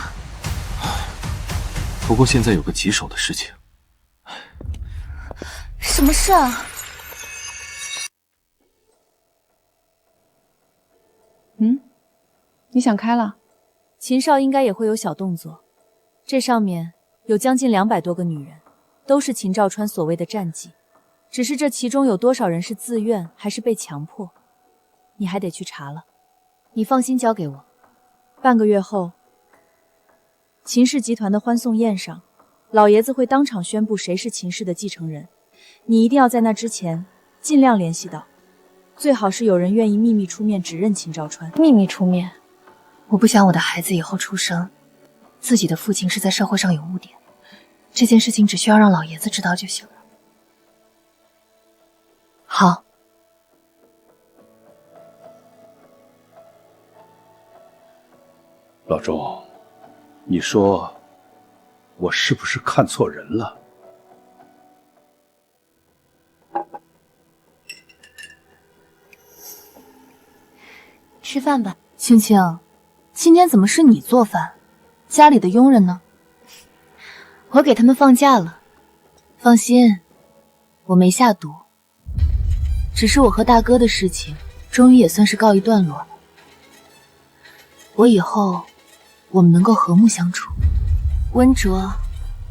不过现在有个棘手的事情。什么事啊？你想开了？秦少应该也会有小动作。这上面有将近200多个女人，都是秦兆川所谓的战绩。只是这其中有多少人是自愿还是被强迫，你还得去查了。你放心交给我。半个月后，秦氏集团的欢送宴上，老爷子会当场宣布谁是秦氏的继承人。你一定要在那之前尽量联系到，最好是有人愿意秘密出面指认秦兆川。秘密出面？我不想我的孩子以后出生，自己的父亲是在社会上有污点。这件事情只需要让老爷子知道就行了。好。老钟，你说我是不是看错人了？吃饭吧。青青，今天怎么是你做饭？家里的佣人呢？我给他们放假了。放心，我没下毒。只是我和大哥的事情，终于也算是告一段落了。我以后我们能够和睦相处。温卓，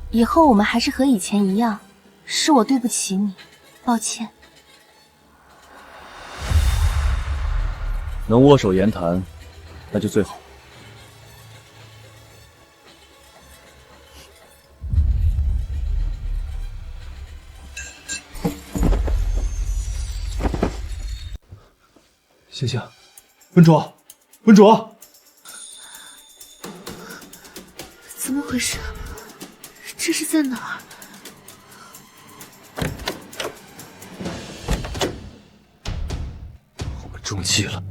以后我们还是和以前一样，是我对不起你，抱歉。能握手言谈，那就最好。醒醒，温卓，温卓，怎么回事？这是在哪儿？我们中计了。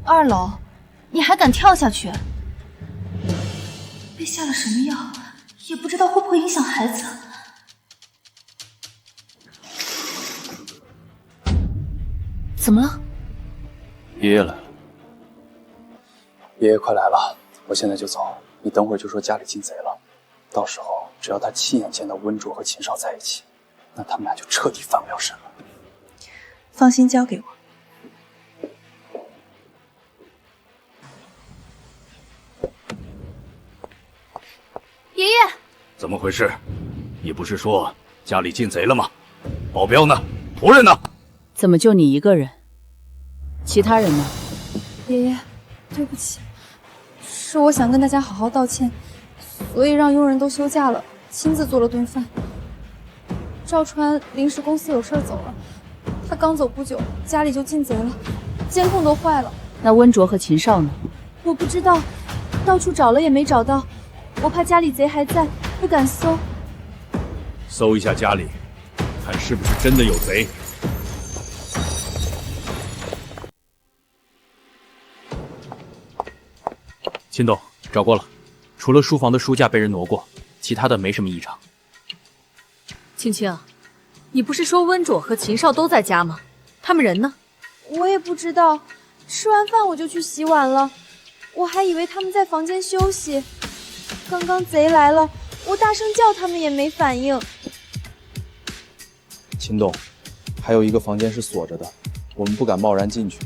2楼，你还敢跳下去？被下了什么药？也不知道会不会影响孩子。怎么了？爷爷来了。爷爷快来了，我现在就走。你等会儿就说家里进贼了，到时候只要他亲眼见到温卓和秦少在一起，那他们俩就彻底翻不了身了。放心交给我。爷爷，怎么回事？你不是说家里进贼了吗？保镖呢？仆人呢？怎么就你一个人？其他人呢？爷爷，对不起，是我想跟大家好好道歉，所以让佣人都休假了，亲自做了顿饭。赵川临时公司有事走了，他刚走不久，家里就进贼了，监控都坏了。那温卓和秦少呢？我不知道，到处找了也没找到，我怕家里贼还在，不敢搜。搜一下家里，看是不是真的有贼。秦董，找过了，除了书房的书架被人挪过，其他的没什么异常。青青，你不是说温卓和秦少都在家吗？他们人呢？我也不知道，吃完饭我就去洗碗了，我还以为他们在房间休息。刚刚贼来了，我大声叫他们也没反应。秦董，还有一个房间是锁着的，我们不敢贸然进去，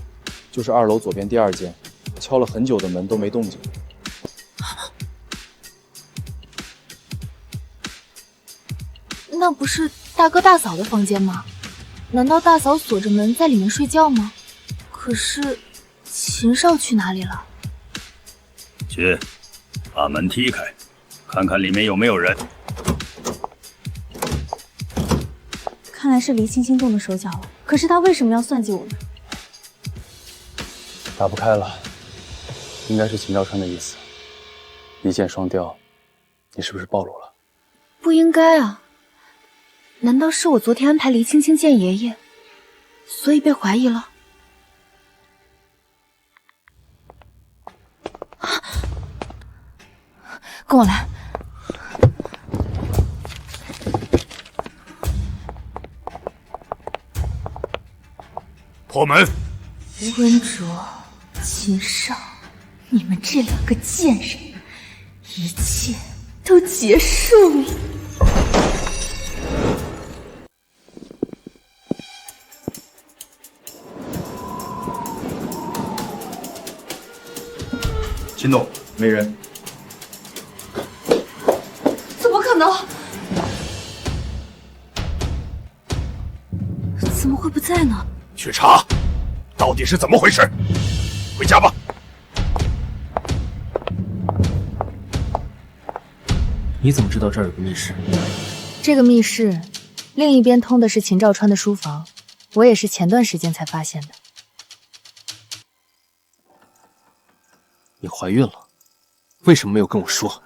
就是2楼左边第2间，敲了很久的门都没动静。那不是大哥大嫂的房间吗？难道大嫂锁着门在里面睡觉吗？可是秦少去哪里了？去，把门踢开，看看里面有没有人。看来是黎青青动的手脚了，可是他为什么要算计我们？打不开了，应该是秦兆川的意思。一箭双雕，你是不是暴露了？不应该啊！难道是我昨天安排黎青青见爷爷，所以被怀疑了？跟我来。破门！温卓、秦少，你们这2个贱人，一切都结束了。秦总，没人。怎么可能？怎么会不在呢？去查，到底是怎么回事？回家吧。你怎么知道这儿有个密室？这个密室另一边通的是秦兆川的书房，我也是前段时间才发现的。你怀孕了，为什么没有跟我说？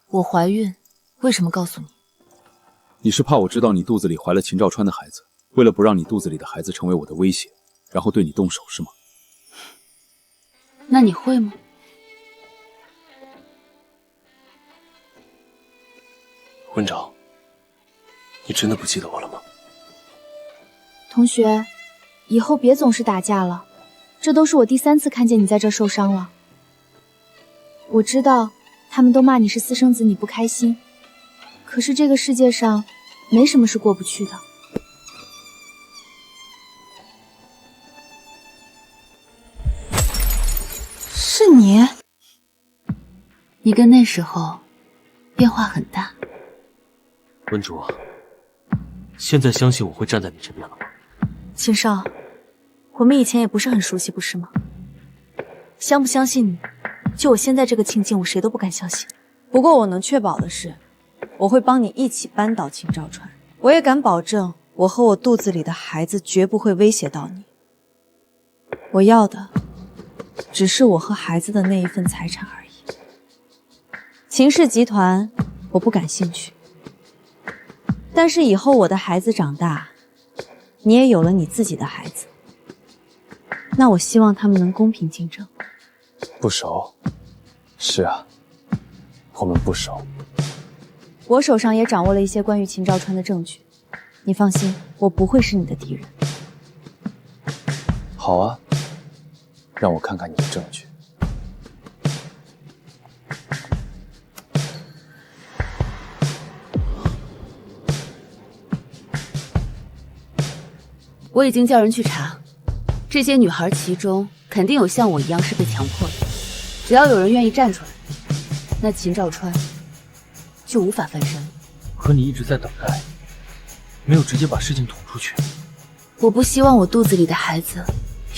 我怀孕，为什么告诉你？你是怕我知道你肚子里怀了秦兆川的孩子，为了不让你肚子里的孩子成为我的威胁，然后对你动手是吗？那你会吗？温昭，你真的不记得我了吗？同学，以后别总是打架了，这都是我第3次看见你在这受伤了。我知道他们都骂你是私生子，你不开心，可是这个世界上没什么是过不去的。是你？你跟那时候变化很大。温竹，现在相信我会站在你这边了吗？秦少，我们以前也不是很熟悉，不是吗？相不相信你，就我现在这个情境，我谁都不敢相信。不过我能确保的是，我会帮你一起扳倒秦兆川。我也敢保证，我和我肚子里的孩子绝不会威胁到你。我要的只是我和孩子的那一份财产而已。秦氏集团我不感兴趣，但是以后我的孩子长大，你也有了你自己的孩子，那我希望他们能公平竞争。不熟，是啊，我们不熟。我手上也掌握了一些关于秦兆川的证据，你放心，我不会是你的敌人。好啊，让我看看你的证据。我已经叫人去查，这些女孩其中肯定有像我一样是被强迫的。只要有人愿意站出来，那秦兆川就无法翻身。可你一直在等待，没有直接把事情捅出去。我不希望我肚子里的孩子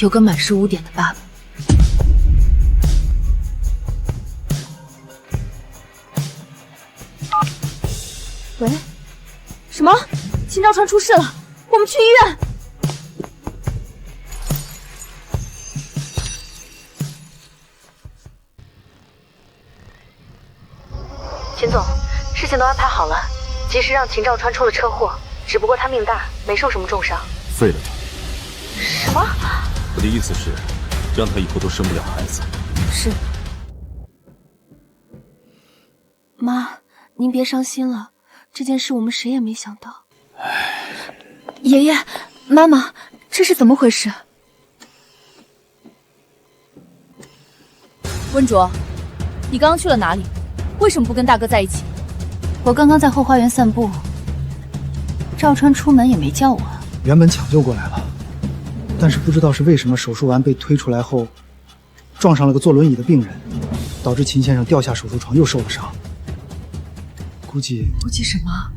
有个满是污点的爸爸。喂，什么？秦兆川出事了，我们去医院。秦总，事情都安排好了，及时让秦兆川出了车祸，只不过他命大，没受什么重伤。废了他。什么？我的意思是，让他以后都生不了孩子。是。妈，您别伤心了，这件事我们谁也没想到。爷爷，妈妈，这是怎么回事？温卓，你刚刚去了哪里？为什么不跟大哥在一起？我刚刚在后花园散步，赵川出门也没叫我。原本抢救过来了，但是不知道是为什么，手术完被推出来后，撞上了个坐轮椅的病人，导致秦先生掉下手术床又受了伤。估计什么？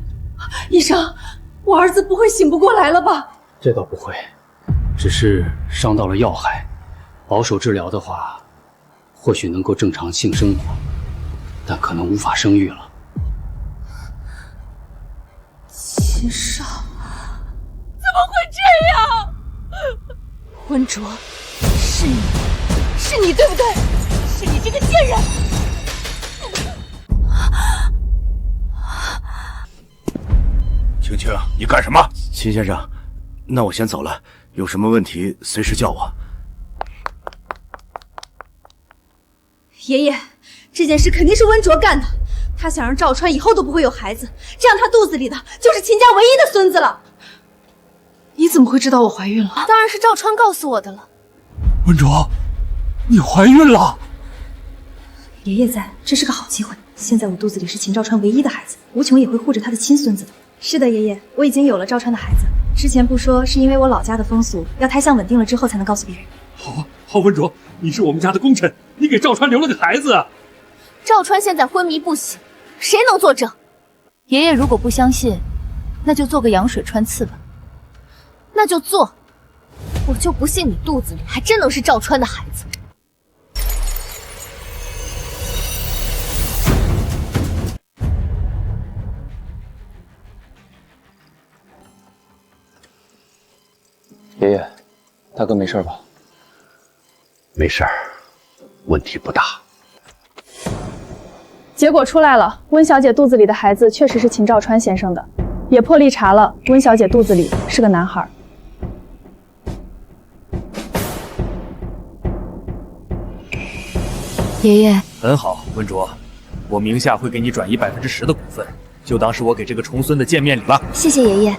医生，我儿子不会醒不过来了吧？这倒不会，只是伤到了要害，保守治疗的话，或许能够正常性生活，但可能无法生育了。秦少，怎么会这样？温卓，是你对不对？是你这个贱人！青青，你干什么？秦先生，那我先走了，有什么问题随时叫我。爷爷，这件事肯定是温卓干的，他想让赵川以后都不会有孩子，这样他肚子里的就是秦家唯一的孙子了。你怎么会知道我怀孕了？当然是赵川告诉我的了。温卓，你怀孕了！爷爷在，这是个好机会。现在我肚子里是秦兆川唯一的孩子，无穷也会护着他的亲孙子的。是的，爷爷，我已经有了赵川的孩子。之前不说是因为我老家的风俗，要胎相稳定了之后才能告诉别人。好，郝文卓，你是我们家的功臣，你给赵川留了个孩子啊！赵川现在昏迷不醒，谁能作证？爷爷如果不相信，那就做个羊水穿刺吧。那就做，我就不信你肚子里还真能是赵川的孩子。爷爷，大哥没事吧？没事儿，问题不大。结果出来了，温小姐肚子里的孩子确实是秦兆川先生的，也破例查了，温小姐肚子里是个男孩。爷爷，很好，温卓，我名下会给你转移10%的股份，就当是我给这个重孙的见面礼了。谢谢爷爷。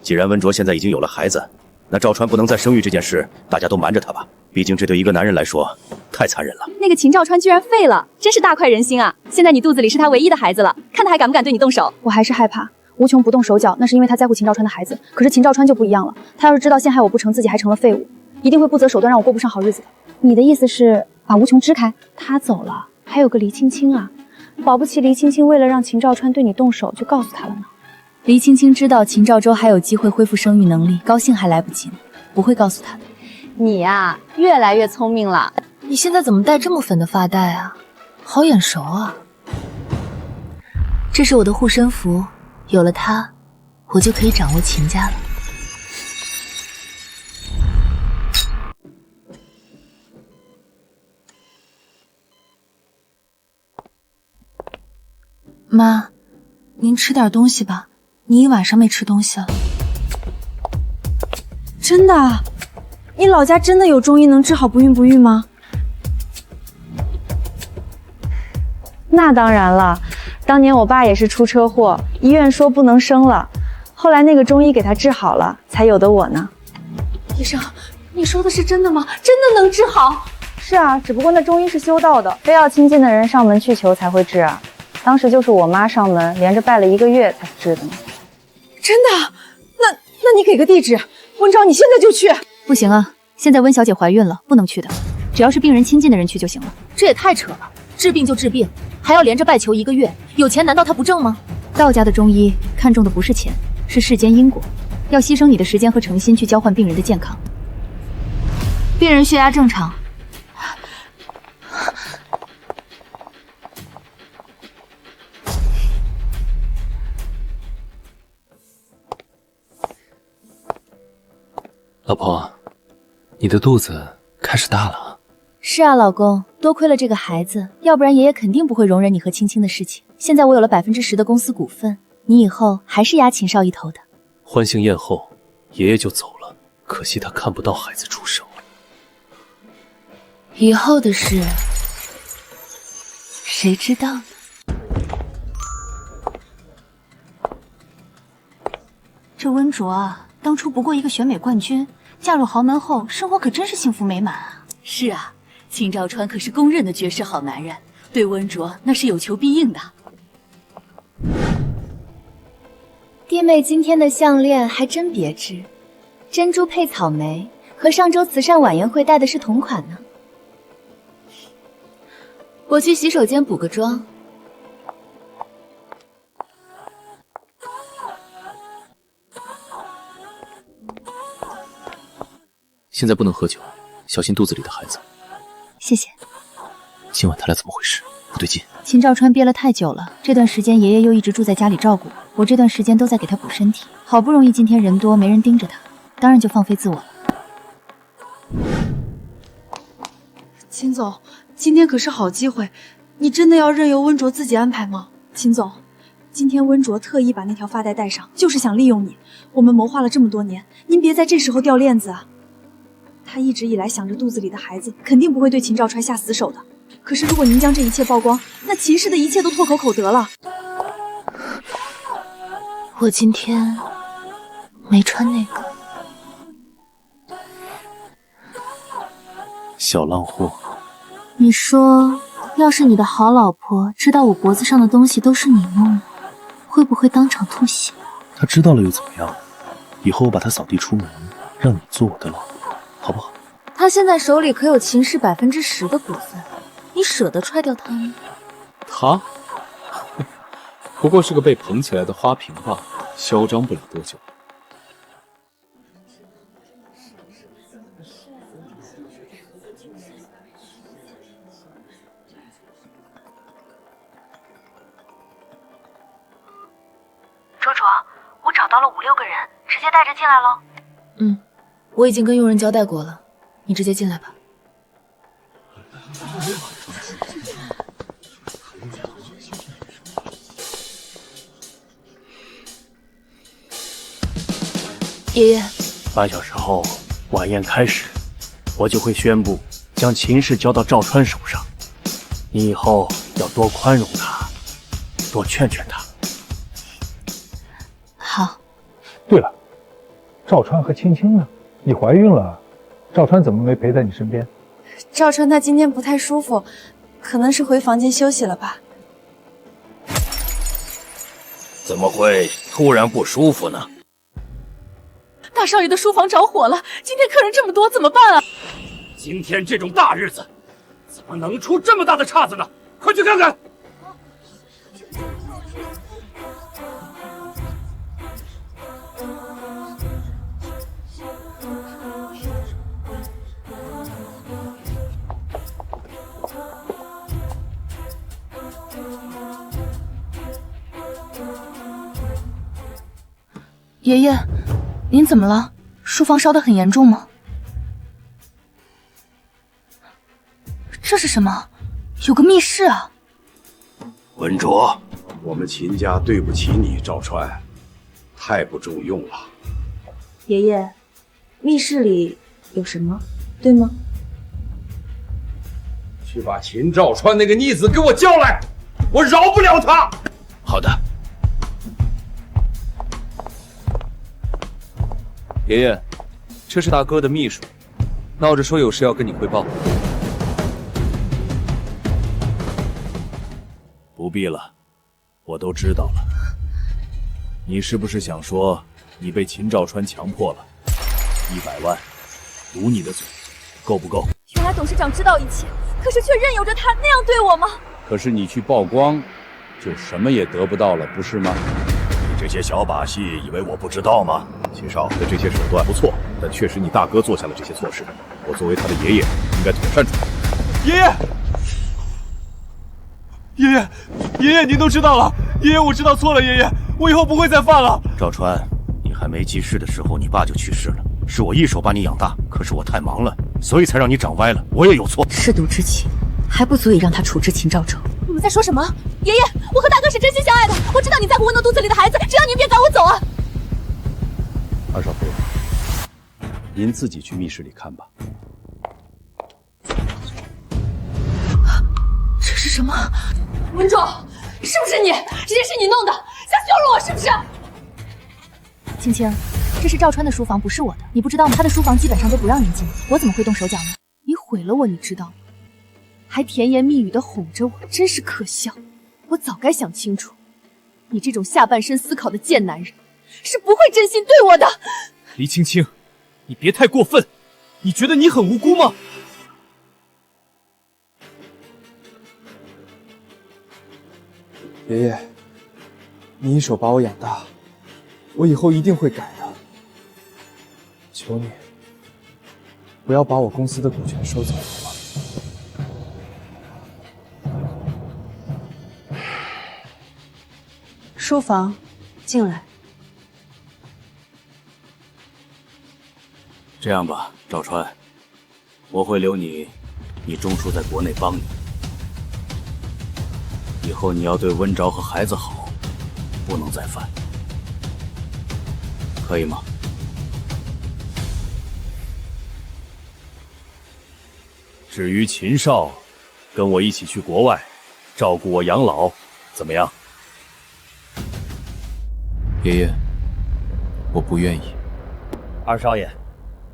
既然温卓现在已经有了孩子，那赵川不能再生育这件事，大家都瞒着他吧。毕竟这对一个男人来说太残忍了。那个秦兆川居然废了，真是大快人心啊！现在你肚子里是他唯一的孩子了，看他还敢不敢对你动手？我还是害怕。无穷不动手脚，那是因为他在乎秦兆川的孩子。可是秦兆川就不一样了，他要是知道陷害我不成，自己还成了废物，一定会不择手段让我过不上好日子的。你的意思是把无穷支开？他走了，还有个黎青青啊，保不齐黎青青为了让秦兆川对你动手，就告诉他了呢。黎青青知道秦兆洲还有机会恢复生育能力，高兴还来不及呢，不会告诉他的。你呀，越来越聪明了。你现在怎么戴这么粉的发带啊？好眼熟啊！这是我的护身符，有了它，我就可以掌握秦家了。妈，您吃点东西吧，你一晚上没吃东西了。真的？你老家真的有中医能治好不孕不育吗？那当然了，当年我爸也是出车祸，医院说不能生了，后来那个中医给他治好了，才有的我呢。医生，你说的是真的吗？真的能治好？是啊，只不过那中医是修道的，非要亲近的人上门去求才会治啊。当时就是我妈上门，连着拜了1个月才治的呢。真的？那你给个地址，温昭，你现在就去。不行啊，现在温小姐怀孕了，不能去的。只要是病人亲近的人去就行了。这也太扯了，治病就治病，还要连着拜求1个月，有钱难道他不挣吗？道家的中医看重的不是钱，是世间因果，要牺牲你的时间和诚心去交换病人的健康。病人血压正常。老婆，你的肚子开始大了啊。是啊，老公，多亏了这个孩子，要不然爷爷肯定不会容忍你和青青的事情。现在我有了10%的公司股份，你以后还是压秦少一头的。欢庆宴后，爷爷就走了，可惜他看不到孩子出生了。以后的事，谁知道呢？这温卓啊，当初不过一个选美冠军，嫁入豪门后，生活可真是幸福美满啊。是啊，秦兆川可是公认的绝世好男人，对温卓那是有求必应的。弟妹今天的项链还真别致，珍珠配草莓，和上周慈善晚宴会戴的是同款呢。我去洗手间补个妆。现在不能喝酒，小心肚子里的孩子。谢谢。今晚他俩怎么回事？不对劲。秦兆川憋了太久了，这段时间爷爷又一直住在家里照顾我，这段时间都在给他补身体。好不容易今天人多没人盯着他，当然就放飞自我了。秦总，今天可是好机会，你真的要任由温卓自己安排吗？秦总，今天温卓特意把那条发带戴上，就是想利用你。我们谋划了这么多年，您别在这时候掉链子啊！他一直以来想着肚子里的孩子，肯定不会对秦兆川下死手的。可是如果您将这一切曝光，那秦氏的一切都唾口得了。我今天没穿那个。小浪货，你说，要是你的好老婆知道我脖子上的东西都是你弄的，会不会当场吐血？他知道了又怎么样？以后我把他扫地出门，让你做我的老婆，好不好？他他现在手里可有秦氏10%的股份，你舍得踹掉他吗？他不过是个被捧起来的花瓶罢了，嚣张不了多久。楚楚，我找到了5、6个人，直接带着进来喽。嗯，我已经跟佣人交代过了，你直接进来吧。爷爷，半小时后晚宴开始，我就会宣布将秦氏交到赵川手上。你以后要多宽容他，多劝劝他。好。对了，赵川和青青呢？你怀孕了，赵川怎么没陪在你身边？赵川他今天不太舒服，可能是回房间休息了吧。怎么会突然不舒服呢？大少爷的书房着火了，今天客人这么多，怎么办啊？今天这种大日子，怎么能出这么大的岔子呢？快去看看！爷爷，您怎么了？书房烧得很严重吗？这是什么？有个密室啊！文卓，我们秦家对不起你，赵川，太不中用了。爷爷，密室里有什么，对吗？去把秦兆川那个逆子给我叫来，我饶不了他。好的。爷爷，这是大哥的秘书，闹着说有事要跟你汇报。不必了，我都知道了。你是不是想说你被秦兆川强迫了？100万，堵你的嘴，够不够？原来董事长知道一切，可是却任由着他那样对我吗？可是你去曝光，就什么也得不到了，不是吗？这些小把戏，以为我不知道吗？秦少的这些手段不错，但确实你大哥做下了这些错事，我作为他的爷爷，应该妥善处理。爷爷，您都知道了。爷爷，我知道错了，爷爷，我以后不会再犯了。赵川，你还没记事的时候，你爸就去世了，是我一手把你养大，可是我太忙了，所以才让你长歪了，我也有错。舐犊之妻，还不足以让他处置秦兆州。你们在说什么？爷爷，我和大哥是真心相爱的，我知道你在乎温诺肚子里的孩子，只要您别赶我走啊！二少夫人，您自己去密室里看吧。这是什么？文卓，是不是你？这件事你弄的，想羞辱我是不是？青青，这是赵川的书房，不是我的，你不知道吗？他的书房基本上都不让人进，我怎么会动手脚呢？你毁了我，你知道吗？还甜言蜜语的哄着我，真是可笑。我早该想清楚，你这种下半身思考的贱男人，是不会真心对我的。黎青青，你别太过分，你觉得你很无辜吗？爷爷，你一手把我养大，我以后一定会改的。求你，不要把我公司的股权收走了。书房，进来。这样吧，赵川，我会留你中书在国内帮你。以后你要对温昭和孩子好，不能再犯，可以吗？至于秦少，跟我一起去国外，照顾我养老，怎么样？爷爷，我不愿意。二少爷，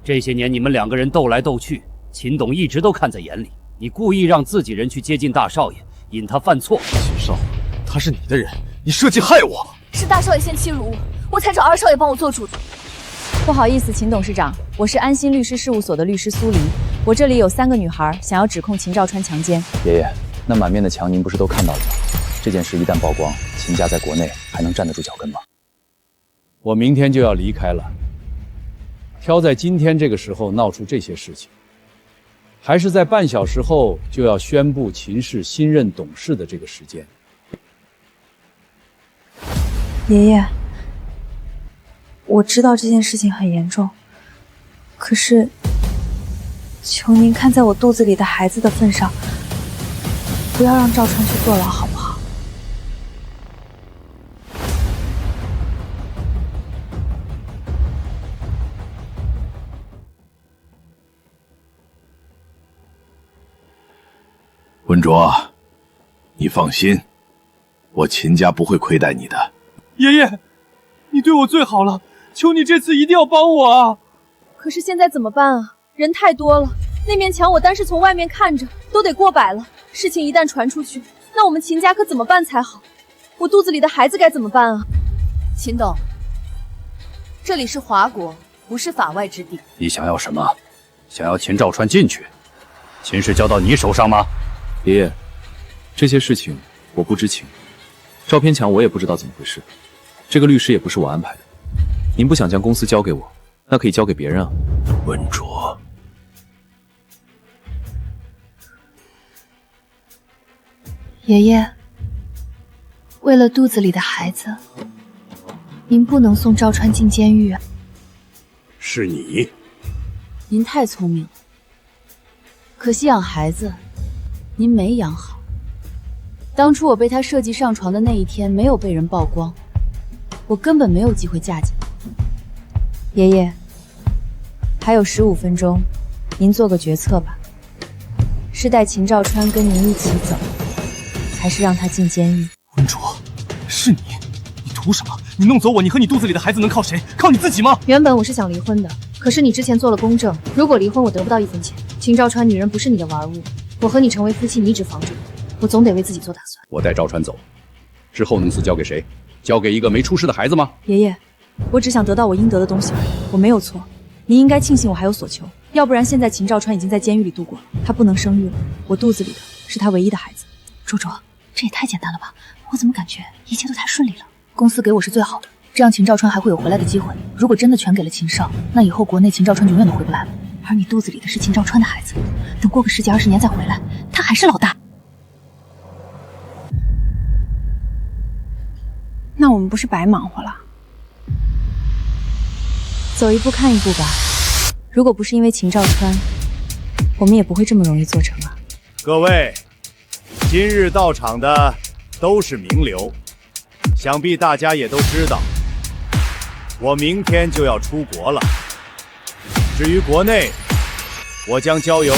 这些年你们2个人斗来斗去，秦董一直都看在眼里。你故意让自己人去接近大少爷，引他犯错。秦少，他是你的人，你设计害我。是大少爷先欺辱我，我才找二少爷帮我做主的。不好意思，秦董事长，我是安心律师事务所的律师苏黎，我这里有3个女孩想要指控秦兆川强奸。爷爷，那满面的墙您不是都看到了吗？这件事一旦曝光，秦家在国内还能站得住脚跟吗？我明天就要离开了，挑在今天这个时候闹出这些事情，还是在半小时后就要宣布秦氏新任董事的这个时间。爷爷，我知道这件事情很严重，可是，求您看在我肚子里的孩子的份上，不要让赵川去坐牢，好不好？温卓，你放心，我秦家不会亏待你的。爷爷，你对我最好了，求你这次一定要帮我啊！可是现在怎么办啊？人太多了，那面墙我单是从外面看着都得过百了。事情一旦传出去，那我们秦家可怎么办才好？我肚子里的孩子该怎么办啊？秦董，这里是华国，不是法外之地。你想要什么？想要秦兆川进去？秦氏交到你手上吗？爷爷，这些事情我不知情，照片墙我也不知道怎么回事，这个律师也不是我安排的。您不想将公司交给我，那可以交给别人啊。温卓，爷爷，为了肚子里的孩子，您不能送赵川进监狱啊！是你，您太聪明了，可惜养孩子，您没养好。当初我被他设计上床的那一天，没有被人曝光，我根本没有机会嫁进来。爷爷，还有15分钟，您做个决策吧，是带秦兆川跟您一起走，还是让他进监狱？温卓，是你，你图什么？你弄走我，你和你肚子里的孩子能靠谁？靠你自己吗？原本我是想离婚的，可是你之前做了公证，如果离婚我得不到1分钱。秦兆川女人不是你的玩物，我和你成为夫妻，你一直防着我总得为自己做打算。我带赵川走，之后能死交给谁？交给一个没出世的孩子吗？爷爷，我只想得到我应得的东西而已，我没有错。您应该庆幸我还有所求，要不然现在秦兆川已经在监狱里度过了，他不能生育了。我肚子里的是他唯一的孩子。卓卓，这也太简单了吧？我怎么感觉一切都太顺利了？公司给我是最好的，这样秦兆川还会有回来的机会。如果真的全给了秦少，那以后国内秦兆川永远都回不来了。而你肚子里的是秦兆川的孩子，等过个10几20年再回来，他还是老大。那我们不是白忙活了？走一步看一步吧。如果不是因为秦兆川，我们也不会这么容易做成啊。各位，今日到场的都是名流，想必大家也都知道，我明天就要出国了。至于国内，我将交由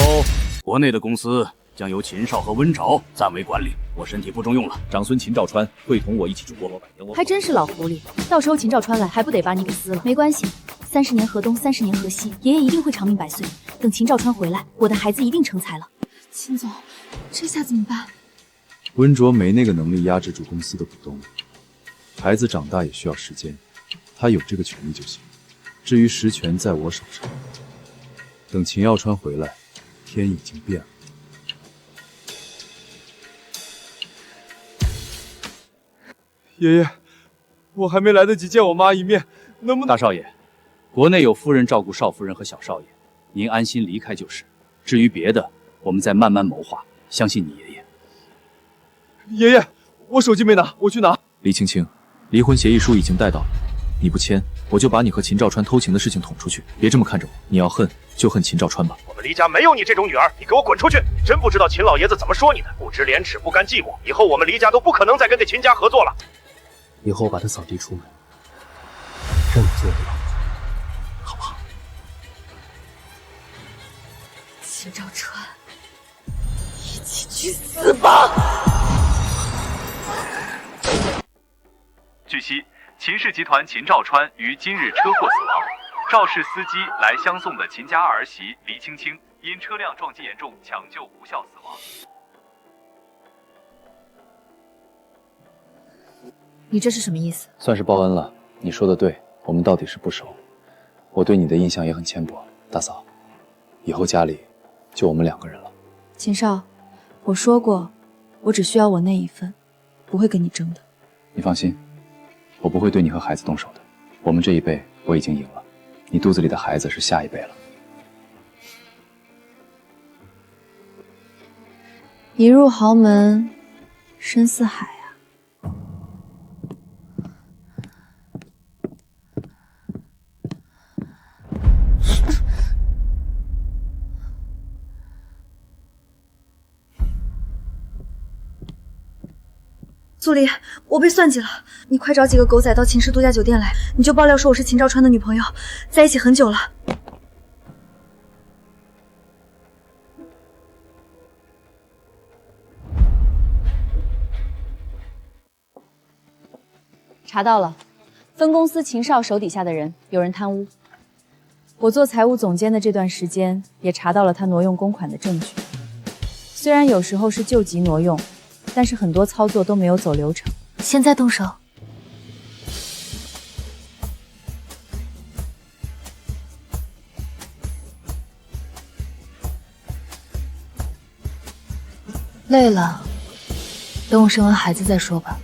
国内的公司将由秦少和温峥暂为管理。我身体不中用了，长孙秦兆川会同我一起出国。还真是老狐狸，到时候秦兆川来，还不得把你给撕了？没关系，30年河东，30年河西，爷爷一定会长命百岁。等秦兆川回来，我的孩子一定成才了。秦总，这下怎么办？温卓没那个能力压制住公司的股东，孩子长大也需要时间，他有这个权利就行。至于实权在我手上，等秦耀川回来，天已经变了。爷爷，我还没来得及见我妈一面，能不能……大少爷，国内有夫人照顾少夫人和小少爷，您安心离开就是。至于别的，我们再慢慢谋划。相信你爷爷。爷爷，我手机没拿，我去拿。李青青，离婚协议书已经带到了，你不签，我就把你和秦兆川偷情的事情捅出去。别这么看着我，你要恨就恨秦兆川吧。我们黎家没有你这种女儿，你给我滚出去！你真不知道秦老爷子怎么说你的，不知廉耻，不甘寂寞。以后我们黎家都不可能再跟这秦家合作了。以后把他扫地出门，认了罪的样子，好不好？秦兆川，一起去死吧！据悉，秦氏集团秦兆川于今日车祸死亡，肇事司机来相送的秦家儿媳黎青青因车辆撞击严重，抢救无效死亡。你这是什么意思？算是报恩了。你说的对，我们到底是不熟，我对你的印象也很浅薄。大嫂，以后家里就我们2个人了。秦少，我说过，我只需要我那一份，不会跟你争的。你放心，我不会对你和孩子动手的。我们这一辈我已经赢了，你肚子里的孩子是下一辈了。一入豪门，深似海啊！苏黎，我被算计了，你快找几个狗仔到秦氏度假酒店来，你就爆料说我是秦兆川的女朋友，在一起很久了。查到了，分公司秦少手底下的人有人贪污。我做财务总监的这段时间，也查到了他挪用公款的证据。虽然有时候是救急挪用，但是很多操作都没有走流程。现在动手。累了，等我生完孩子再说吧。